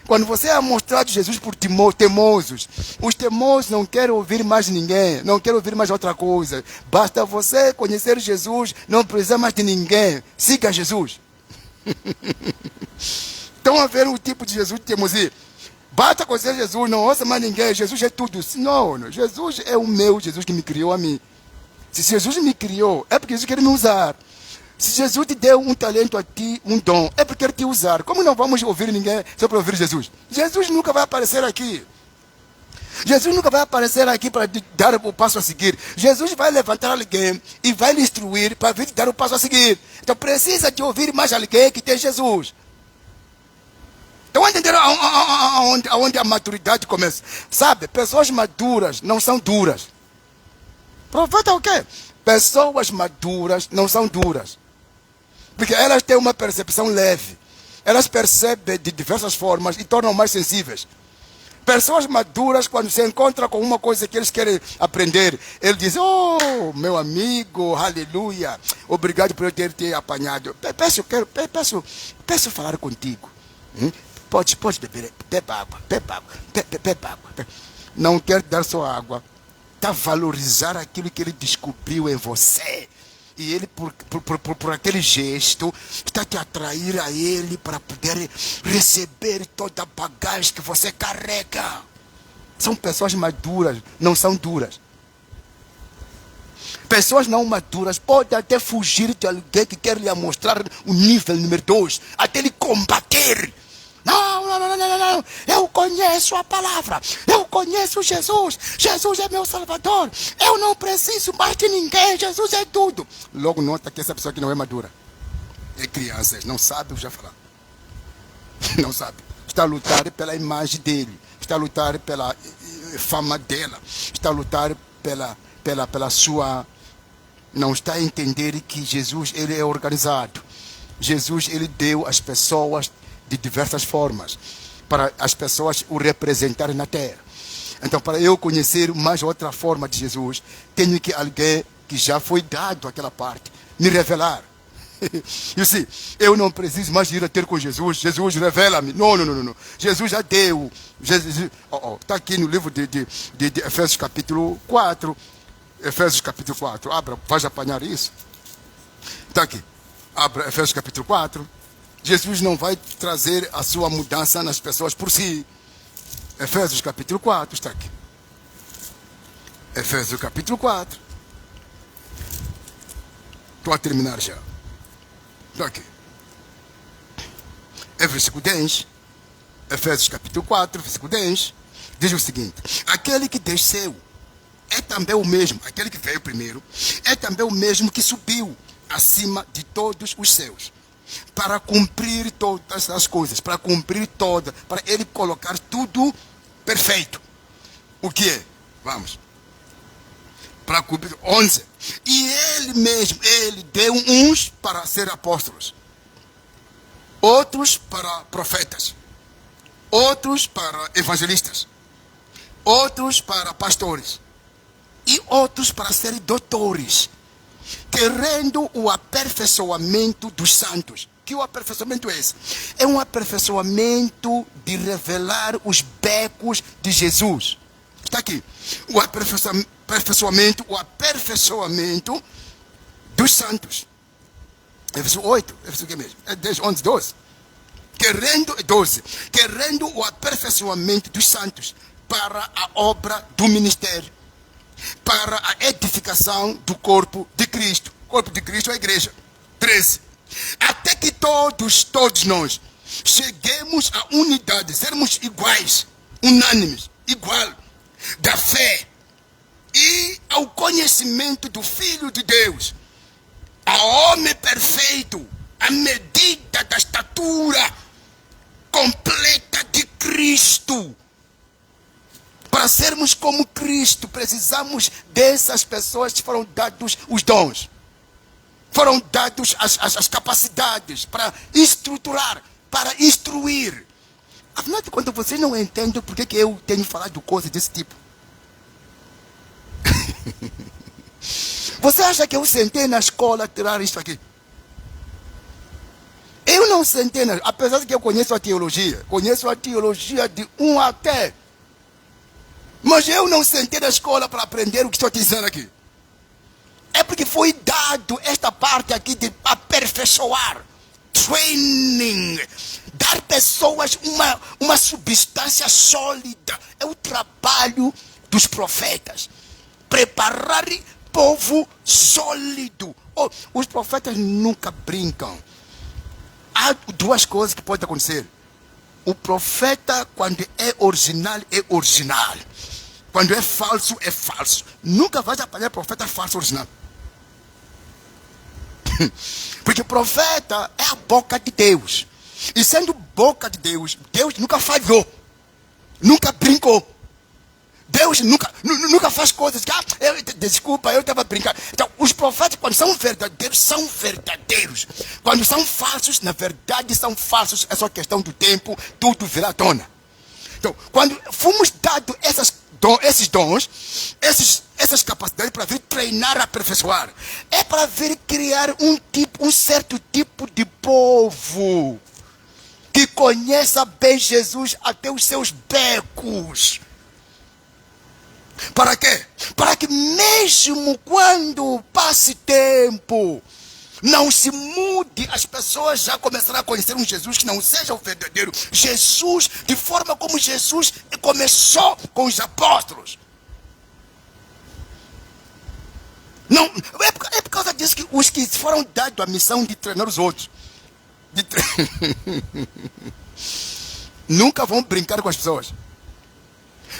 Quando você é mostrado Jesus por teimosos, os teimosos não querem ouvir mais ninguém, não querem ouvir mais outra coisa. Basta você conhecer Jesus, não precisa mais de ninguém. Siga Jesus. Estão a ver o tipo de Jesus de teimosia. Basta conhecer Jesus, não ouça mais ninguém. Jesus é tudo. Não, Jesus é o meu Jesus que me criou a mim. Se Jesus me criou, é porque Jesus quer me usar. Se Jesus te deu um talento a ti, um dom, é porque ele te usar. Como não vamos ouvir ninguém só para ouvir Jesus? Jesus nunca vai aparecer aqui. Jesus nunca vai aparecer aqui para te dar o passo a seguir. Jesus vai levantar alguém e vai lhe instruir para vir te dar o passo a seguir. Então precisa de ouvir mais alguém que tem Jesus. Então entenderam aonde a maturidade começa? Sabe, pessoas maduras não são duras. Profeta o quê? Pessoas maduras não são duras. Porque elas têm uma percepção leve. Elas percebem de diversas formas e tornam mais sensíveis. Pessoas maduras, quando se encontram com uma coisa que eles querem aprender, eles dizem: oh, meu amigo, aleluia, obrigado por eu ter te apanhado. Peço falar contigo. Pode beber, bebe água, bebe água. Não quer dar só água. Está a valorizar aquilo que ele descobriu em você. E ele, por aquele gesto, está te atrair a ele para poder receber toda a bagagem que você carrega. São pessoas maduras, não são duras. Pessoas não maduras podem até fugir de alguém que quer lhe mostrar o nível número 2, até lhe combater. Não. Eu conheço a palavra. Eu conheço Jesus. Jesus é meu Salvador. Eu não preciso mais de ninguém. Jesus é tudo. Logo nota que essa pessoa que não é madura. É criança. Não sabe o que já falar. Não sabe. Está a lutar pela imagem dele. Está a lutar pela fama dela. Está a lutar pela sua... Não está a entender que Jesus, ele é organizado. Jesus, ele deu às pessoas de diversas formas, para as pessoas o representarem na terra. Então, para eu conhecer mais outra forma de Jesus, tenho que alguém que já foi dado aquela parte, me revelar. Eu não preciso mais ir a ter com Jesus. Jesus revela-me. Não. Jesus já deu. Está aqui no livro de Efésios capítulo 4. Efésios capítulo 4. Abra, vai apanhar isso. Está aqui. Abra Efésios capítulo 4. Jesus não vai trazer a sua mudança nas pessoas por si. Efésios capítulo 4 está aqui. Efésios capítulo 4. Estou a terminar já. Está aqui. É versículo 10. Efésios capítulo 4, versículo 10. Diz o seguinte: aquele que desceu é também o mesmo, aquele que veio primeiro, é também o mesmo que subiu acima de todos os céus, para cumprir todas as coisas, para ele colocar tudo perfeito. O que é? Vamos. Para cumprir 11. E ele mesmo, ele deu uns para ser apóstolos, outros para profetas, outros para evangelistas, outros para pastores e outros para serem doutores, querendo o aperfeiçoamento dos santos. Que o aperfeiçoamento é esse? É um aperfeiçoamento de revelar os becos de Jesus. Está aqui. O aperfeiçoamento dos santos. É versículo 8. É versículo que mesmo? É 10, 11, 12. Querendo o aperfeiçoamento dos santos para a obra do ministério, para a edificação do corpo de Cristo. O corpo de Cristo é a igreja. 13. Até que todos nós cheguemos à unidade, sermos iguais, unânimes, igual, da fé e ao conhecimento do Filho de Deus, a homem perfeito, à medida da estatura completa de Cristo. Para sermos como Cristo, precisamos dessas pessoas que foram dados os dons. Foram dados as capacidades para estruturar, para instruir. Afinal de contas, vocês não entendem por que eu tenho falado coisas desse tipo. Você acha que eu sentei na escola a tirar isso aqui? Eu não sentei, apesar de que eu conheço a teologia de 1 até. Mas eu não sentei na escola para aprender o que estou dizendo aqui. É porque foi dado esta parte aqui de aperfeiçoar, training, dar pessoas uma substância sólida. É o trabalho dos profetas. Preparar povo sólido. Os profetas nunca brincam. Há duas coisas que podem acontecer. O profeta, quando é original, é original. Quando é falso, é falso. Nunca vai apanhar profeta falso original. Porque o profeta é a boca de Deus. E sendo boca de Deus, Deus nunca falhou. Nunca brincou. Deus nunca faz coisas que, desculpa, eu estava brincando. Então, os profetas, quando são verdadeiros, são verdadeiros. Quando são falsos, na verdade são falsos. É só questão do tempo, tudo virá à tona. Então, quando fomos dados esses dons, essas capacidades para vir treinar, aperfeiçoar, é para vir criar um certo tipo de povo que conheça bem Jesus até os seus becos. Para quê? Para que mesmo quando passe tempo, não se mude, as pessoas já começarão a conhecer um Jesus que não seja o verdadeiro Jesus, de forma como Jesus começou com os apóstolos. Não, é por causa disso que os que foram dados a missão de treinar os outros, nunca vão brincar com as pessoas.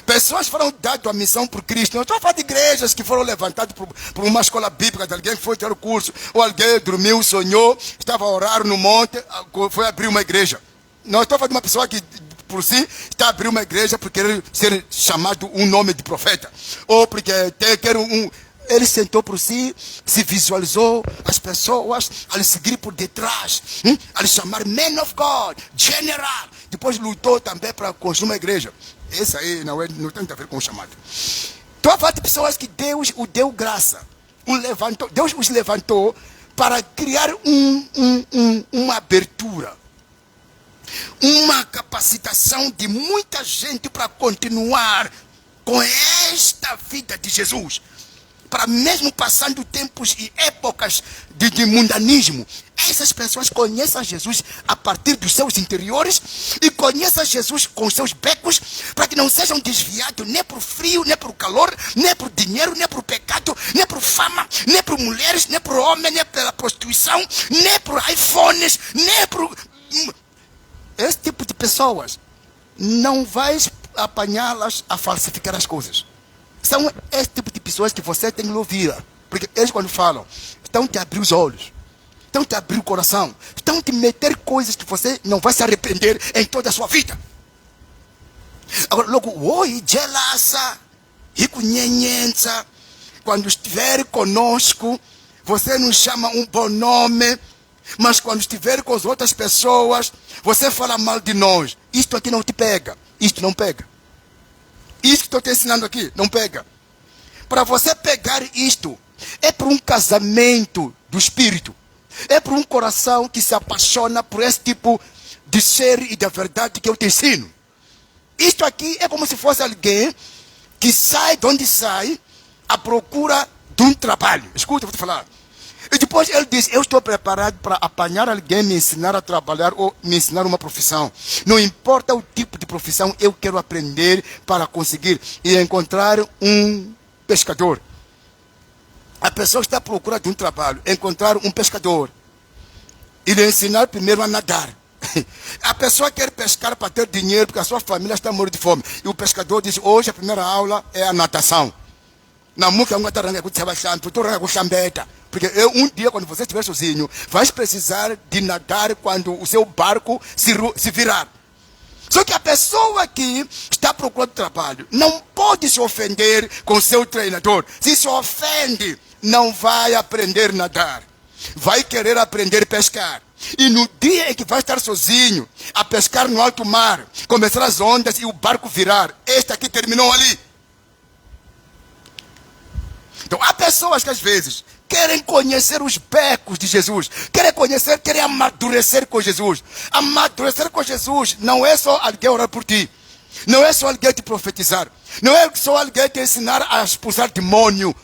Pessoas foram dadas a missão por Cristo. Não estou a falar de igrejas que foram levantadas por uma escola bíblica, de alguém que foi ter o curso, ou alguém dormiu, sonhou, estava a orar no monte, foi abrir uma igreja. Não estou a falar de uma pessoa que por si está a abrir uma igreja porque quer ser chamado um nome de profeta, ou porque quer ele sentou por si, se visualizou as pessoas a lhe seguir por detrás, a lhe chamar Man of God, General. Depois lutou também para construir uma igreja. Esse aí não tem nada a ver com o chamado. Estou a falar de pessoas que Deus o deu graça. Deus os levantou para criar uma abertura, uma capacitação de muita gente para continuar com esta vida de Jesus. Para mesmo passando tempos e épocas de mundanismo, essas pessoas conheçam Jesus a partir dos seus interiores e conheçam Jesus com os seus becos, para que não sejam desviados nem por frio, nem por calor, nem por dinheiro, nem por pecado, nem por fama, nem por mulheres, nem por homens, nem pela prostituição, nem por iPhones, nem por... Esse tipo de pessoas não vais apanhá-las a falsificar as coisas. São esse tipo de pessoas que você tem que ouvir. Porque eles, quando falam, estão te abrir os olhos, estão te abrir o coração, estão te meter coisas que você não vai se arrepender em toda a sua vida. Agora, logo, oi, gelasa, riconhenhença, quando estiver conosco, você nos chama um bom nome, mas quando estiver com as outras pessoas, você fala mal de nós. Isto aqui não te pega, isto não pega. Isso que estou te ensinando aqui, não pega. Para você pegar isto, é por um casamento do espírito. É por um coração que se apaixona por esse tipo de ser e da verdade que eu te ensino. Isto aqui é como se fosse alguém que sai de onde sai à procura de um trabalho. Escuta, eu vou te falar. E depois ele diz, eu estou preparado para apanhar alguém, me ensinar a trabalhar ou me ensinar uma profissão. Não importa o tipo de profissão, eu quero aprender para conseguir e encontrar um pescador. A pessoa está à procura de um trabalho, encontrar um pescador e lhe ensinar primeiro a nadar. A pessoa quer pescar para ter dinheiro porque a sua família está morrendo de fome. E o pescador diz, hoje a primeira aula é a natação. Porque um dia, quando você estiver sozinho, vai precisar de nadar quando o seu barco se virar. Só que a pessoa que está procurando trabalho não pode se ofender com seu treinador. Se ofende, não vai aprender a nadar. Vai querer aprender a pescar. E no dia em que vai estar sozinho, a pescar no alto mar, começar as ondas e o barco virar, este aqui terminou ali. Então, há pessoas que às vezes querem conhecer os becos de Jesus, querem amadurecer com Jesus. Amadurecer com Jesus não é só alguém orar por ti, não é só alguém te profetizar, não é só alguém te ensinar a expulsar demônio.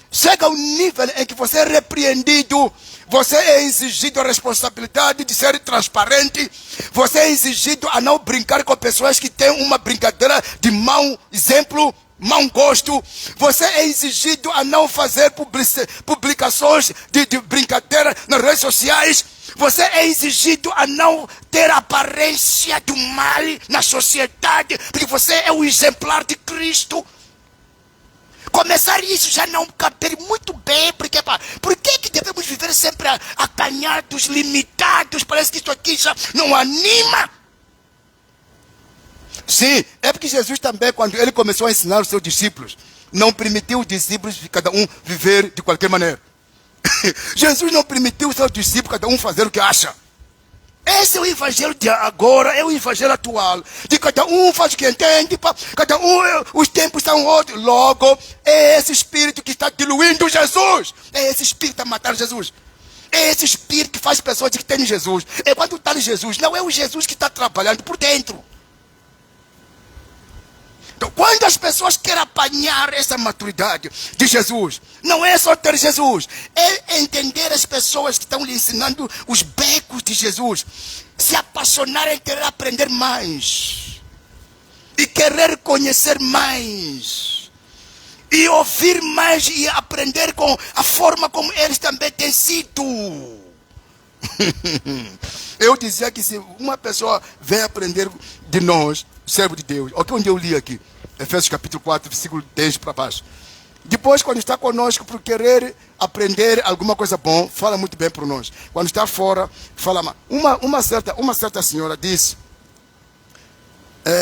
Chega ao nível em que você é repreendido, você é exigido a responsabilidade de ser transparente, você é exigido a não brincar com pessoas que têm uma brincadeira de mau exemplo, mau gosto. Você é exigido a não fazer publicações de brincadeira nas redes sociais. Você é exigido a não ter aparência do mal na sociedade, porque você é o exemplar de Cristo. Começar isso já não caber muito bem, porque por que devemos viver sempre acanhados, limitados? Parece que isso aqui já não anima. Sim, é porque Jesus também, quando ele começou a ensinar os seus discípulos, não permitiu os discípulos de cada um viver de qualquer maneira. Jesus não permitiu os seus discípulos cada um fazer o que acha. Esse é o evangelho de agora, é o evangelho atual. De cada um faz o que entende, cada um, os tempos são outros. Logo, é esse espírito que está diluindo Jesus. É esse espírito que está matando Jesus. É esse espírito que faz pessoas que têm Jesus. É quando está em Jesus, não é o Jesus que está trabalhando por dentro. Então, quando as pessoas querem apanhar essa maturidade de Jesus, não é só ter Jesus, é entender as pessoas que estão lhe ensinando os becos de Jesus, se apaixonarem, querer aprender mais, e querer conhecer mais, e ouvir mais, e aprender com a forma como eles também têm sido. Eu dizia que se uma pessoa vem aprender de nós, servo de Deus, olha onde eu li aqui, Efésios capítulo 4, versículo 10 para baixo. Depois, quando está conosco por querer aprender alguma coisa bom, fala muito bem por nós. Quando está fora, fala mal. Uma certa senhora disse,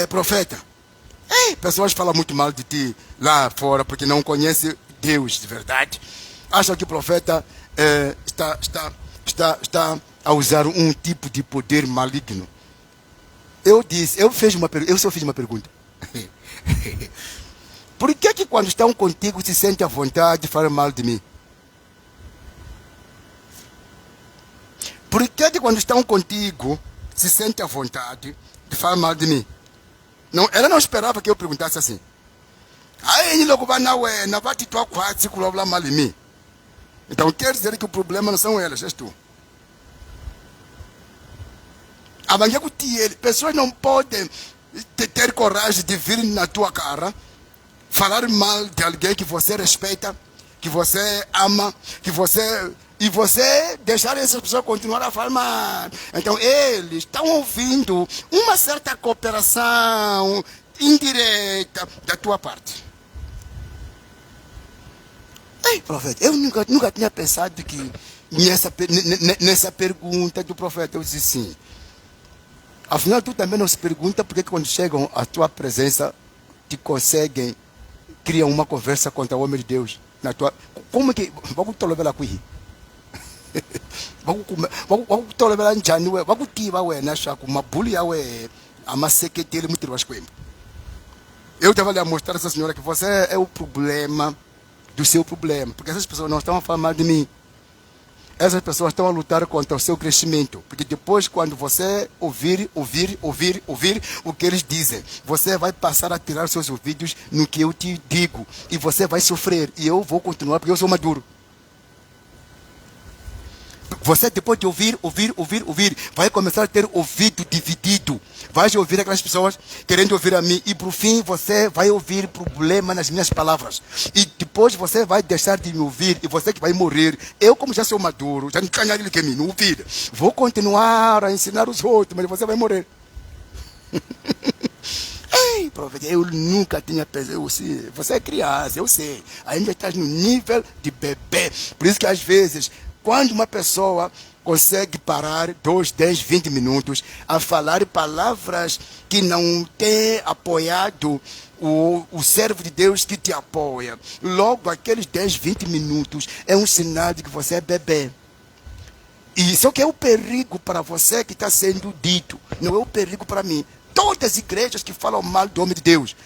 profeta, pessoas falam muito mal de ti lá fora, porque não conhecem Deus de verdade. Acham que o profeta está a usar um tipo de poder maligno. Eu fiz uma pergunta. Por que quando estão contigo se sente à vontade de falar mal de mim? Por que quando estão contigo se sente à vontade de falar mal de mim? Não, ela não esperava que eu perguntasse assim. Aí logo vai na vai te tua quase se falar mal de mim. Então quer dizer que o problema não são elas, és tu. Amanhã pessoas não podem ter coragem de vir na tua cara, falar mal de alguém que você respeita, que você ama, e você deixar essas pessoas continuar a falar mal. Então eles estão ouvindo uma certa cooperação indireta da tua parte. Ei, profeta, eu nunca tinha pensado que nessa pergunta do profeta eu disse sim. Afinal, tu também não se pergunta porque quando chegam à tua presença, te conseguem, criam uma conversa contra o homem de Deus. Como que... Vamos tolerar aqui. Vamos tolerar em Januário. Vamos tirar o Enachaco, uma bulha, a massequete, muito mais coisa. Eu estava ali a mostrar a essa senhora que você é o problema do seu problema. Porque essas pessoas não estão a falar mal de mim. Essas pessoas estão a lutar contra o seu crescimento. Porque depois, quando você ouvir o que eles dizem, você vai passar a tirar seus ouvidos no que eu te digo. E você vai sofrer. E eu vou continuar porque eu sou maduro. Você depois de ouvir, vai começar a ter ouvido dividido. Vai ouvir aquelas pessoas querendo ouvir a mim. E por fim você vai ouvir problema nas minhas palavras. E depois você vai deixar de me ouvir. E você que vai morrer. Eu como já sou maduro, já não canho ele que me ouvir. Vou continuar a ensinar os outros, mas você vai morrer. Ei, profeta, eu nunca tinha pensado. Você é criança, eu sei. Ainda está no nível de bebê. Por isso que às vezes... Quando uma pessoa consegue parar 2, 10, 20 minutos a falar palavras que não tem apoiado o servo de Deus que te apoia, logo aqueles 10, 20 minutos é um sinal de que você é bebê. E isso que é o perigo para você que está sendo dito, não é o perigo para mim. Todas as igrejas que falam mal do homem de Deus,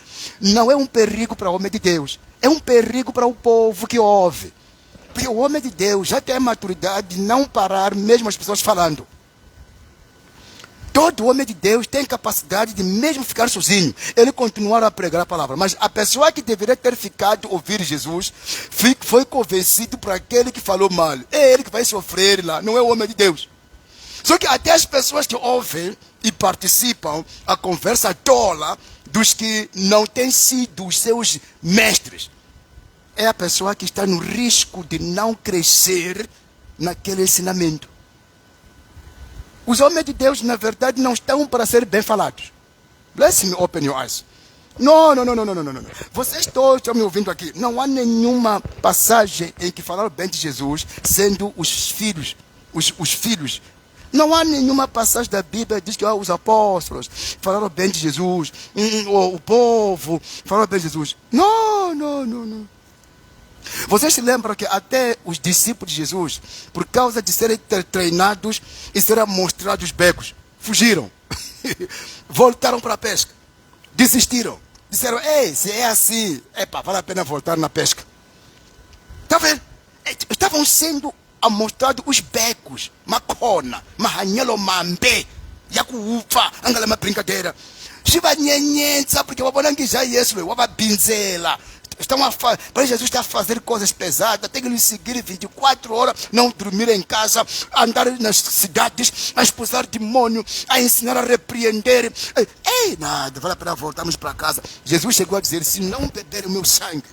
não é um perigo para o homem de Deus, é um perigo para o povo que ouve. Porque o homem de Deus já tem a maturidade de não parar mesmo as pessoas falando. Todo homem de Deus tem capacidade de mesmo ficar sozinho, ele continuar a pregar a palavra. Mas a pessoa que deveria ter ficado ouvir Jesus, foi convencido por aquele que falou mal. É ele que vai sofrer lá, não é o homem de Deus. Só que até as pessoas que ouvem e participam, a conversa tola dos que não têm sido os seus mestres. É a pessoa que está no risco de não crescer naquele ensinamento. Os homens de Deus, na verdade, não estão para ser bem falados. Bless me, open your eyes. Não. Vocês todos estão me ouvindo aqui. Não há nenhuma passagem em que falaram bem de Jesus, sendo os filhos. Os filhos. Não há nenhuma passagem da Bíblia que diz que os apóstolos falaram bem de Jesus. O povo falaram bem de Jesus. Não. Vocês se lembram que até os discípulos de Jesus, por causa de serem treinados e serem mostrados becos, fugiram. Voltaram para a pesca. Desistiram. Disseram, ei, se é assim, vale a pena voltar na pesca. Está vendo? Estavam sendo amostrados os becos. Macona, mahanhelo mambe, yakuufa, angala uma brincadeira. Shiva nhenhen, sabe porque o Abonangue já é isso, o Ababinzela. Para Jesus está a fazer coisas pesadas, tem que nos seguir 24 horas, não dormir em casa, andar nas cidades, a expulsar demônio, a ensinar a repreender. Ei, nada, vale a pena voltarmos para casa. Jesus chegou a dizer, se não beber o meu sangue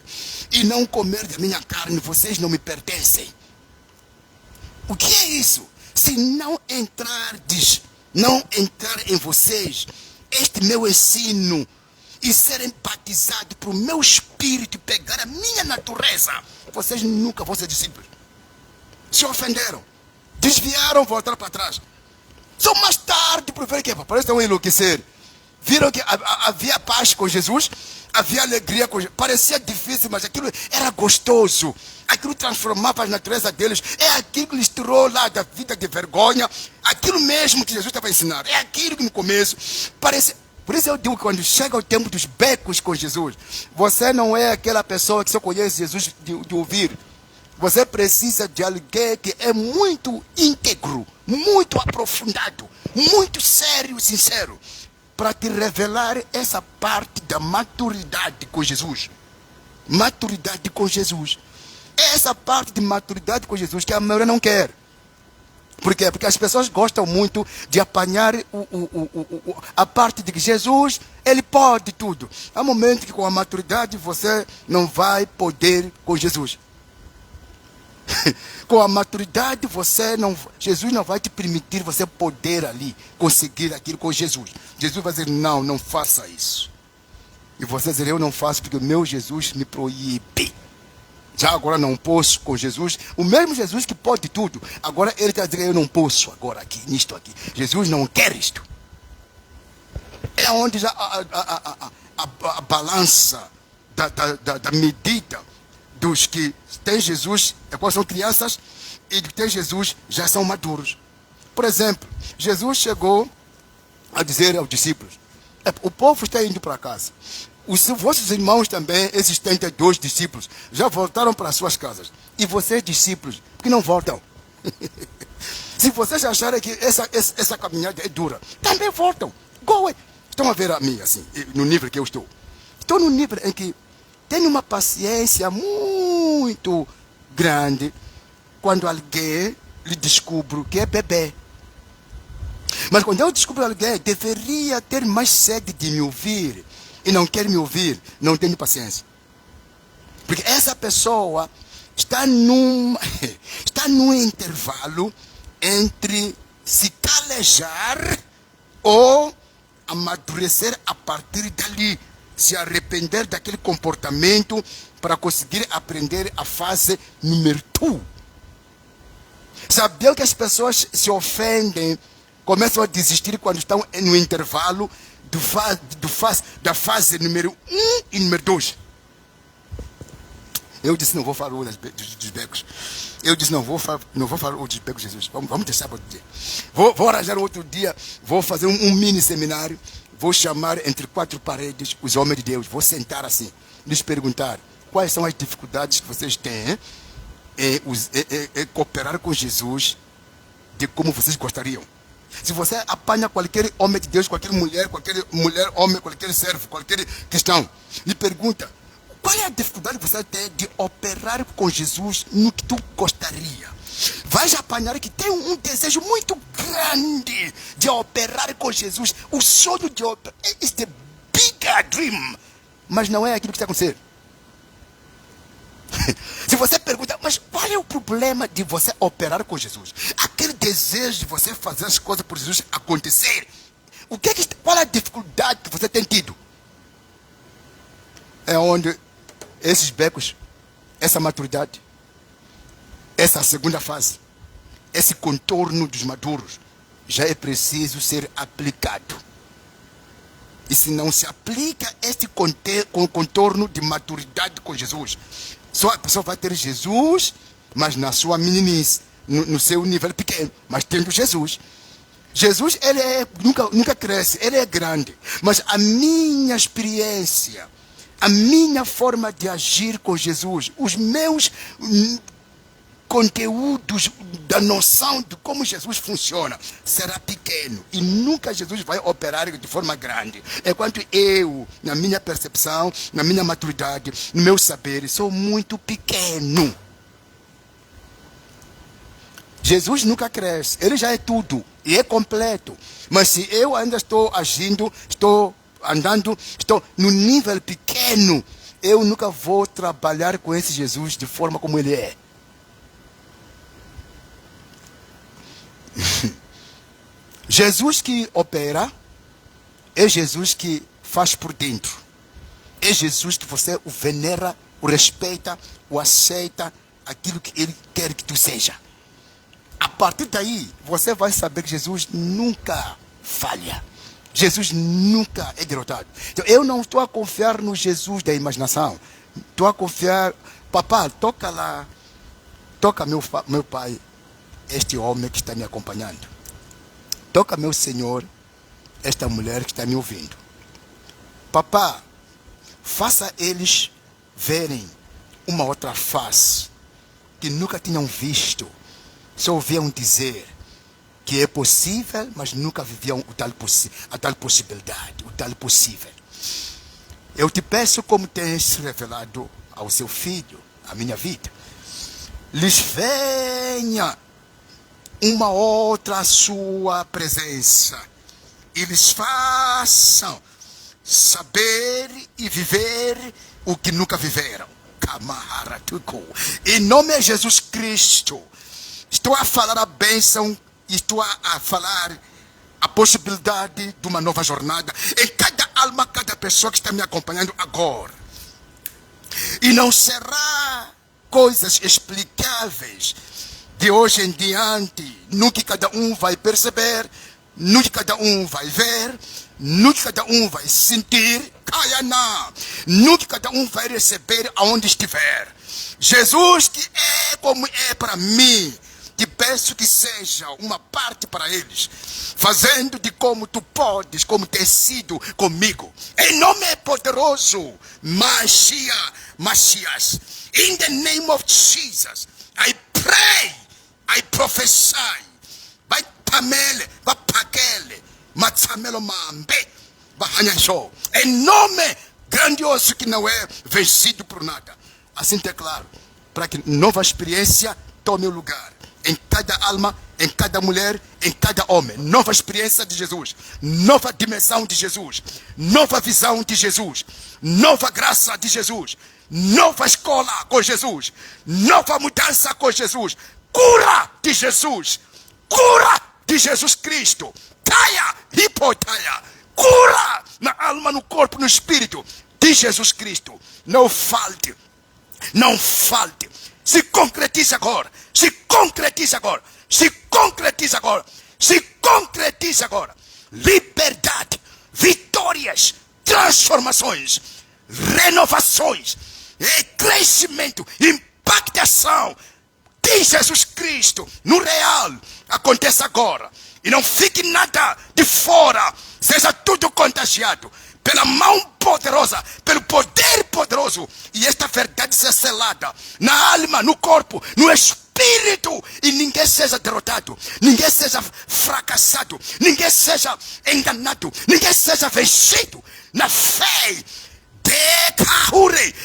e não comer da minha carne, vocês não me pertencem. O que é isso? Se não entrar em vocês, este meu ensino, e serem batizados para o meu espírito pegar a minha natureza, vocês nunca vão ser discípulos. Se ofenderam, desviaram, voltaram para trás. Só mais tarde para ver que parece que estão a enlouquecer. Viram que havia paz com Jesus, havia alegria com Jesus. Parecia difícil, mas aquilo era gostoso. Aquilo transformava a natureza deles. É aquilo que lhes tirou lá da vida de vergonha. Aquilo mesmo que Jesus estava a ensinar. É aquilo que no começo parecia. Por isso eu digo que quando chega o tempo dos becos com Jesus, você não é aquela pessoa que só conhece Jesus de ouvir. Você precisa de alguém que é muito íntegro, muito aprofundado, muito sério e sincero, para te revelar essa parte da maturidade com Jesus. Maturidade com Jesus. É essa parte de maturidade com Jesus que a maioria não quer. Por quê? Porque as pessoas gostam muito de apanhar a parte de que Jesus, ele pode tudo. Há momentos que com a maturidade você não vai poder com Jesus. Com a maturidade Jesus não vai te permitir você poder ali conseguir aquilo com Jesus. Jesus vai dizer, não faça isso. E você vai dizer, eu não faço porque o meu Jesus me proíbe. Já agora não posso com Jesus. O mesmo Jesus que pode tudo. Agora ele está dizendo, eu não posso agora aqui, nisto aqui. Jesus não quer isto. É onde já a balança da medida dos que têm Jesus, quais são crianças, e que têm Jesus já são maduros. Por exemplo, Jesus chegou a dizer aos discípulos, o povo está indo para casa. Os vossos irmãos também, esses 32 discípulos, já voltaram para suas casas. E vocês, discípulos, por que não voltam? Se vocês acharem que essa caminhada é dura, também voltam. Go away. Estão a ver a mim, assim, no nível que eu estou. Estou no nível em que tenho uma paciência muito grande quando alguém lhe descubro que é bebê. Mas quando eu descubro alguém, deveria ter mais sede de me ouvir. E não quer me ouvir, não tenho paciência. Porque essa pessoa está num intervalo entre se calejar ou amadurecer a partir dali. Se arrepender daquele comportamento para conseguir aprender a fase número 2. Sabia que as pessoas se ofendem, começam a desistir quando estão no intervalo da fase número 1 e número 2. Eu disse, não vou falar dos becos. Eu disse, não vou falar dos becos, Jesus. Vamos deixar para outro dia. Vou arranjar outro dia, vou fazer um mini seminário, vou chamar entre 4 paredes os homens de Deus, vou sentar assim, lhes perguntar quais são as dificuldades que vocês têm em cooperar com Jesus de como vocês gostariam. Se você apanha qualquer homem de Deus, qualquer mulher, homem, qualquer servo, qualquer cristão, lhe pergunta, qual é a dificuldade que você tem de operar com Jesus no que tu gostaria? Vais apanhar que tem um desejo muito grande de operar com Jesus. O sonho de operar is the bigger dream. Mas não é aquilo que está acontecendo. Se você pergunta, mas qual é o problema de você operar com Jesus? Aquele desejo de você fazer as coisas por Jesus acontecer. Qual é a dificuldade que você tem tido? É onde esses becos, essa maturidade, essa segunda fase, esse contorno dos maduros, já é preciso ser aplicado. E se não se aplica este contorno de maturidade com Jesus, só a pessoa vai ter Jesus, mas na sua meninice, no seu nível pequeno, mas tendo Jesus. Jesus, ele nunca cresce, ele é grande. Mas a minha experiência, a minha forma de agir com Jesus, os meus conteúdos da noção de como Jesus funciona será pequeno e nunca Jesus vai operar de forma grande. Enquanto eu, na minha percepção, na minha maturidade, no meu saber, sou muito pequeno. Jesus nunca cresce, ele já é tudo e é completo. Mas se eu ainda estou agindo, estou andando, estou no nível pequeno, eu nunca vou trabalhar com esse Jesus de forma como ele é. Jesus que opera é Jesus que faz por dentro. É Jesus que você o venera, o respeita, o aceita, aquilo que ele quer que tu seja. A partir daí, você vai saber que Jesus nunca falha. Jesus nunca é derrotado. Então, eu não estou a confiar no Jesus da imaginação. Estou a confiar, papá, toca lá, toca meu pai, este homem que está me acompanhando. Toca meu Senhor, esta mulher que está me ouvindo. Papá, faça eles verem uma outra face que nunca tinham visto. Só ouviam dizer que é possível, mas nunca viviam a tal possibilidade, o tal possível. Eu te peço, como tens revelado ao seu filho, a minha vida, lhes venha uma outra sua presença e lhes façam saber e viver o que nunca viveram. Em nome de Jesus Cristo, estou a falar a bênção, estou a falar a possibilidade de uma nova jornada em cada alma, cada pessoa que está me acompanhando agora. E não será coisas explicáveis de hoje em diante, no que cada um vai perceber, no que cada um vai ver, no que cada um vai sentir, no que cada um vai receber aonde estiver. Jesus que é como é para mim, te peço que seja uma parte para eles, fazendo de como tu podes, como tens sido comigo. Em nome poderoso, Mashiach, in the name of Jesus, I pray, I prophesy, vai tamele, vai pakele, matsamelo mambe, bahanyansho. Em nome grandioso que não é vencido por nada. Assim declaro, para que nova experiência tome o lugar. Em cada alma, em cada mulher, em cada homem. Nova experiência de Jesus. Nova dimensão de Jesus. Nova visão de Jesus. Nova graça de Jesus. Nova escola com Jesus. Nova mudança com Jesus. Cura de Jesus. Cura de Jesus Cristo. Taia, hipotaia. Cura na alma, no corpo, no espírito de Jesus Cristo. Não falte. Não falte. Se concretiza agora. Se concretiza agora. Se concretiza agora. Se concretiza agora. Liberdade, vitórias, transformações, renovações, crescimento, impactação de Jesus Cristo no real. Aconteça agora. E não fique nada de fora. Seja tudo contagiado pela mão poderosa, pelo poder poderoso, e esta verdade seja selada na alma, no corpo, no espírito, e ninguém seja derrotado, ninguém seja fracassado, ninguém seja enganado, ninguém seja vencido na fé.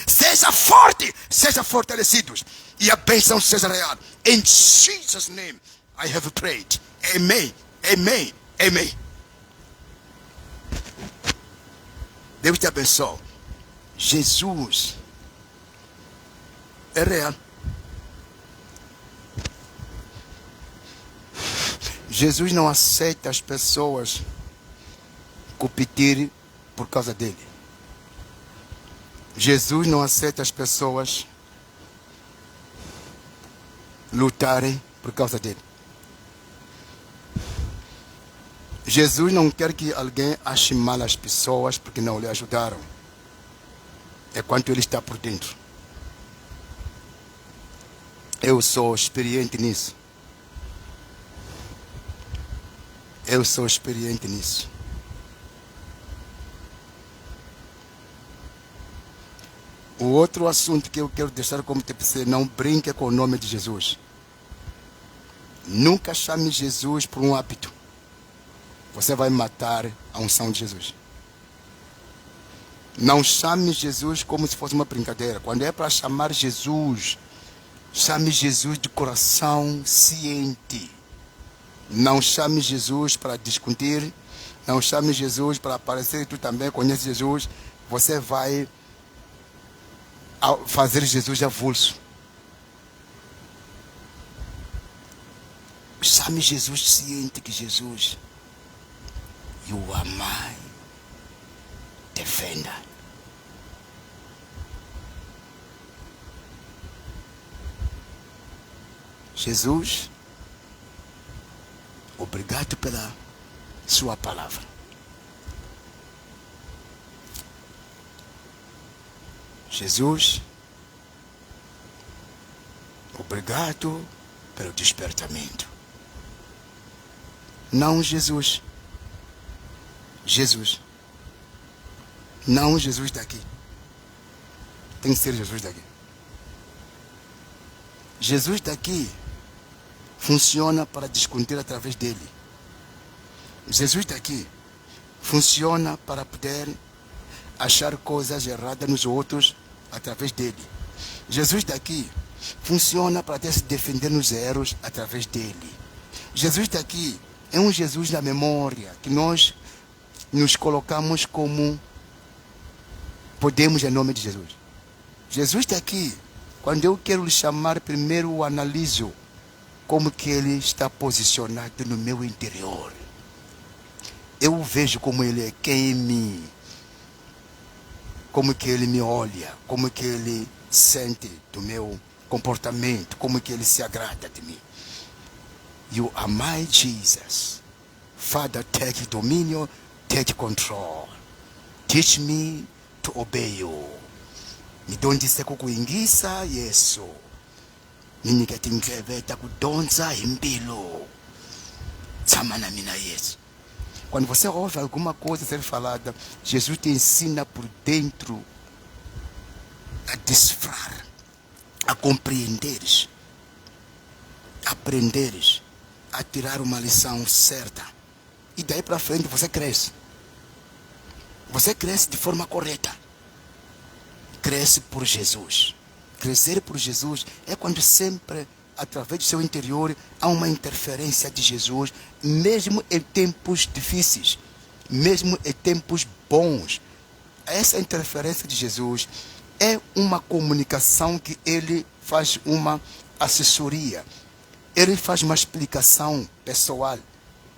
Seja forte, seja fortalecidos, e a bênção seja real. In Jesus' name I have prayed. Amen, amen, amen. Deus te abençoe. Jesus é real. Jesus não aceita as pessoas competirem por causa dele. Jesus não aceita as pessoas lutarem por causa dele. Jesus não quer que alguém ache mal as pessoas porque não lhe ajudaram. É quanto ele está por dentro. Eu sou experiente nisso. Eu sou experiente nisso. O outro assunto que eu quero deixar como TPC, não brinque com o nome de Jesus. Nunca chame Jesus por um hábito. Você vai matar a unção de Jesus. Não chame Jesus como se fosse uma brincadeira. Quando é para chamar Jesus, chame Jesus de coração ciente. Não chame Jesus para discutir. Não chame Jesus para aparecer e tu também conheces Jesus. Você vai fazer Jesus avulso. Chame Jesus ciente que Jesus e o amai. Defenda. Jesus, obrigado pela sua palavra. Jesus, obrigado pelo despertamento. Não Jesus. Jesus. Não Jesus daqui. Tem que ser Jesus daqui. Jesus daqui funciona para discutir através dele. Jesus daqui funciona para poder achar coisas erradas nos outros através dele. Jesus daqui funciona para até se defender nos erros através dele. Jesus daqui é um Jesus da memória que nós nos colocamos como podemos em nome de Jesus. Jesus daqui, quando eu quero lhe chamar, primeiro eu analiso como que ele está posicionado no meu interior. Eu vejo como ele é quem como que ele me olha, como que ele sente do meu comportamento, como que ele se agrada de mim. You are my Jesus. Father, take dominion, take control. Teach me to obey you. Nidondise kukuingisa Yesu. Ninikete ndlebe takudonsa impilo. Tshama na mina Yesu. Quando você ouve alguma coisa ser falada, Jesus te ensina por dentro a decifrar, a compreenderes, a aprenderes, a tirar uma lição certa. E daí para frente você cresce. Você cresce de forma correta. Cresce por Jesus. Crescer por Jesus é quando sempre, através do seu interior, há uma interferência de Jesus, mesmo em tempos difíceis, mesmo em tempos bons. Essa interferência de Jesus é uma comunicação que ele faz uma assessoria. Ele faz uma explicação pessoal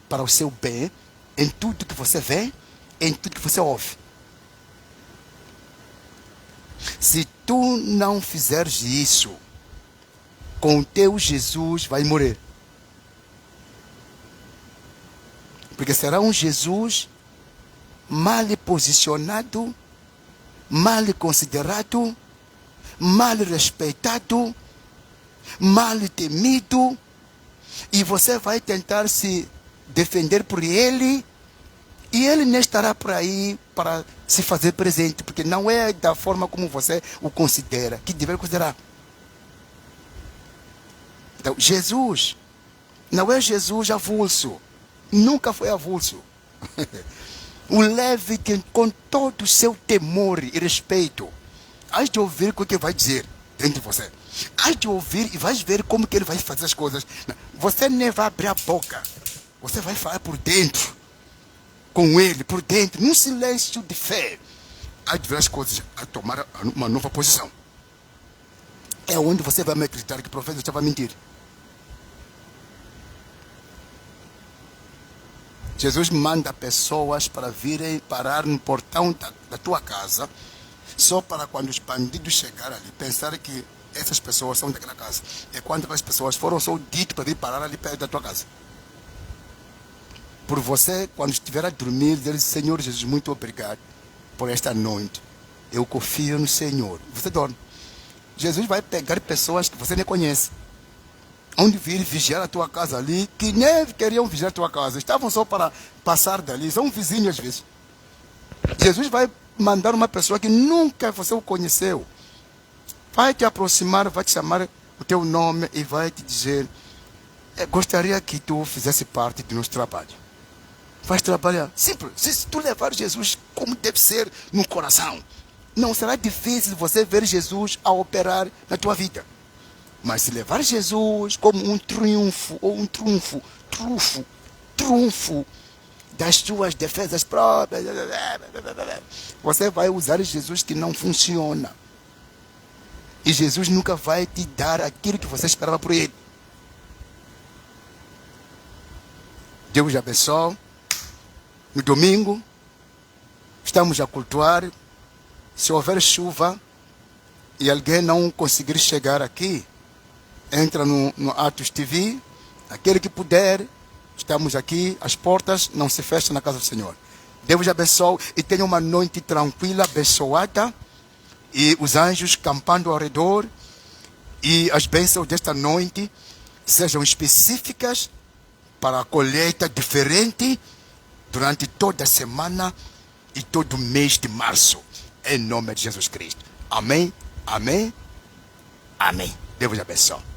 para o seu bem em tudo que você vê, em tudo que você ouve. Se tu não fizeres isso, com o teu Jesus vai morrer. Porque será um Jesus mal posicionado, mal considerado, mal respeitado, mal temido, e você vai tentar se defender por ele, e ele não estará por aí para se fazer presente, porque não é da forma como você o considera, que deve considerar. Então, Jesus não é Jesus avulso, nunca foi avulso. O leve com todo o seu temor e respeito. Hás de ouvir o que vai dizer dentro de você. Hás de ouvir e vais ver como que ele vai fazer as coisas. Você nem vai abrir a boca. Você vai falar por dentro. Com ele, por dentro, num silêncio de fé. Hás de ver as coisas a tomar uma nova posição. É onde você vai me acreditar que o profeta estava a mentir. Jesus manda pessoas para virem parar no portão da tua casa, só para quando os bandidos chegarem ali, pensar que essas pessoas são daquela casa. E quando as pessoas foram só dito para vir parar ali perto da tua casa. por você, quando estiver a dormir, dizer: Senhor Jesus, muito obrigado por esta noite. Eu confio no Senhor. Você dorme. Jesus vai pegar pessoas que você nem conhece, onde vir vigiar a tua casa ali, que nem queriam vigiar a tua casa, estavam só para passar dali, são vizinhos às vezes. Jesus vai mandar uma pessoa que nunca você o conheceu, vai te aproximar, vai te chamar o teu nome e vai te dizer: gostaria que tu fizesse parte do nosso trabalho. Vai trabalhar. Simples. Se tu levar Jesus como deve ser no coração, não será difícil você ver Jesus a operar na tua vida. Mas se levar Jesus como um triunfo, ou um trunfo das tuas defesas próprias, você vai usar Jesus que não funciona. E Jesus nunca vai te dar aquilo que você esperava por ele. Deus abençoe. No domingo, estamos a cultuar. Se houver chuva e alguém não conseguir chegar aqui, entra no Atos TV. Aquele que puder, estamos aqui. As portas não se fecham na casa do Senhor. Deus abençoe e tenha uma noite tranquila, abençoada. E os anjos campando ao redor. E as bênçãos desta noite sejam específicas para a colheita diferente durante toda a semana e todo o mês de março. Em nome de Jesus Cristo. Amém, amém, amém. Deus abençoe.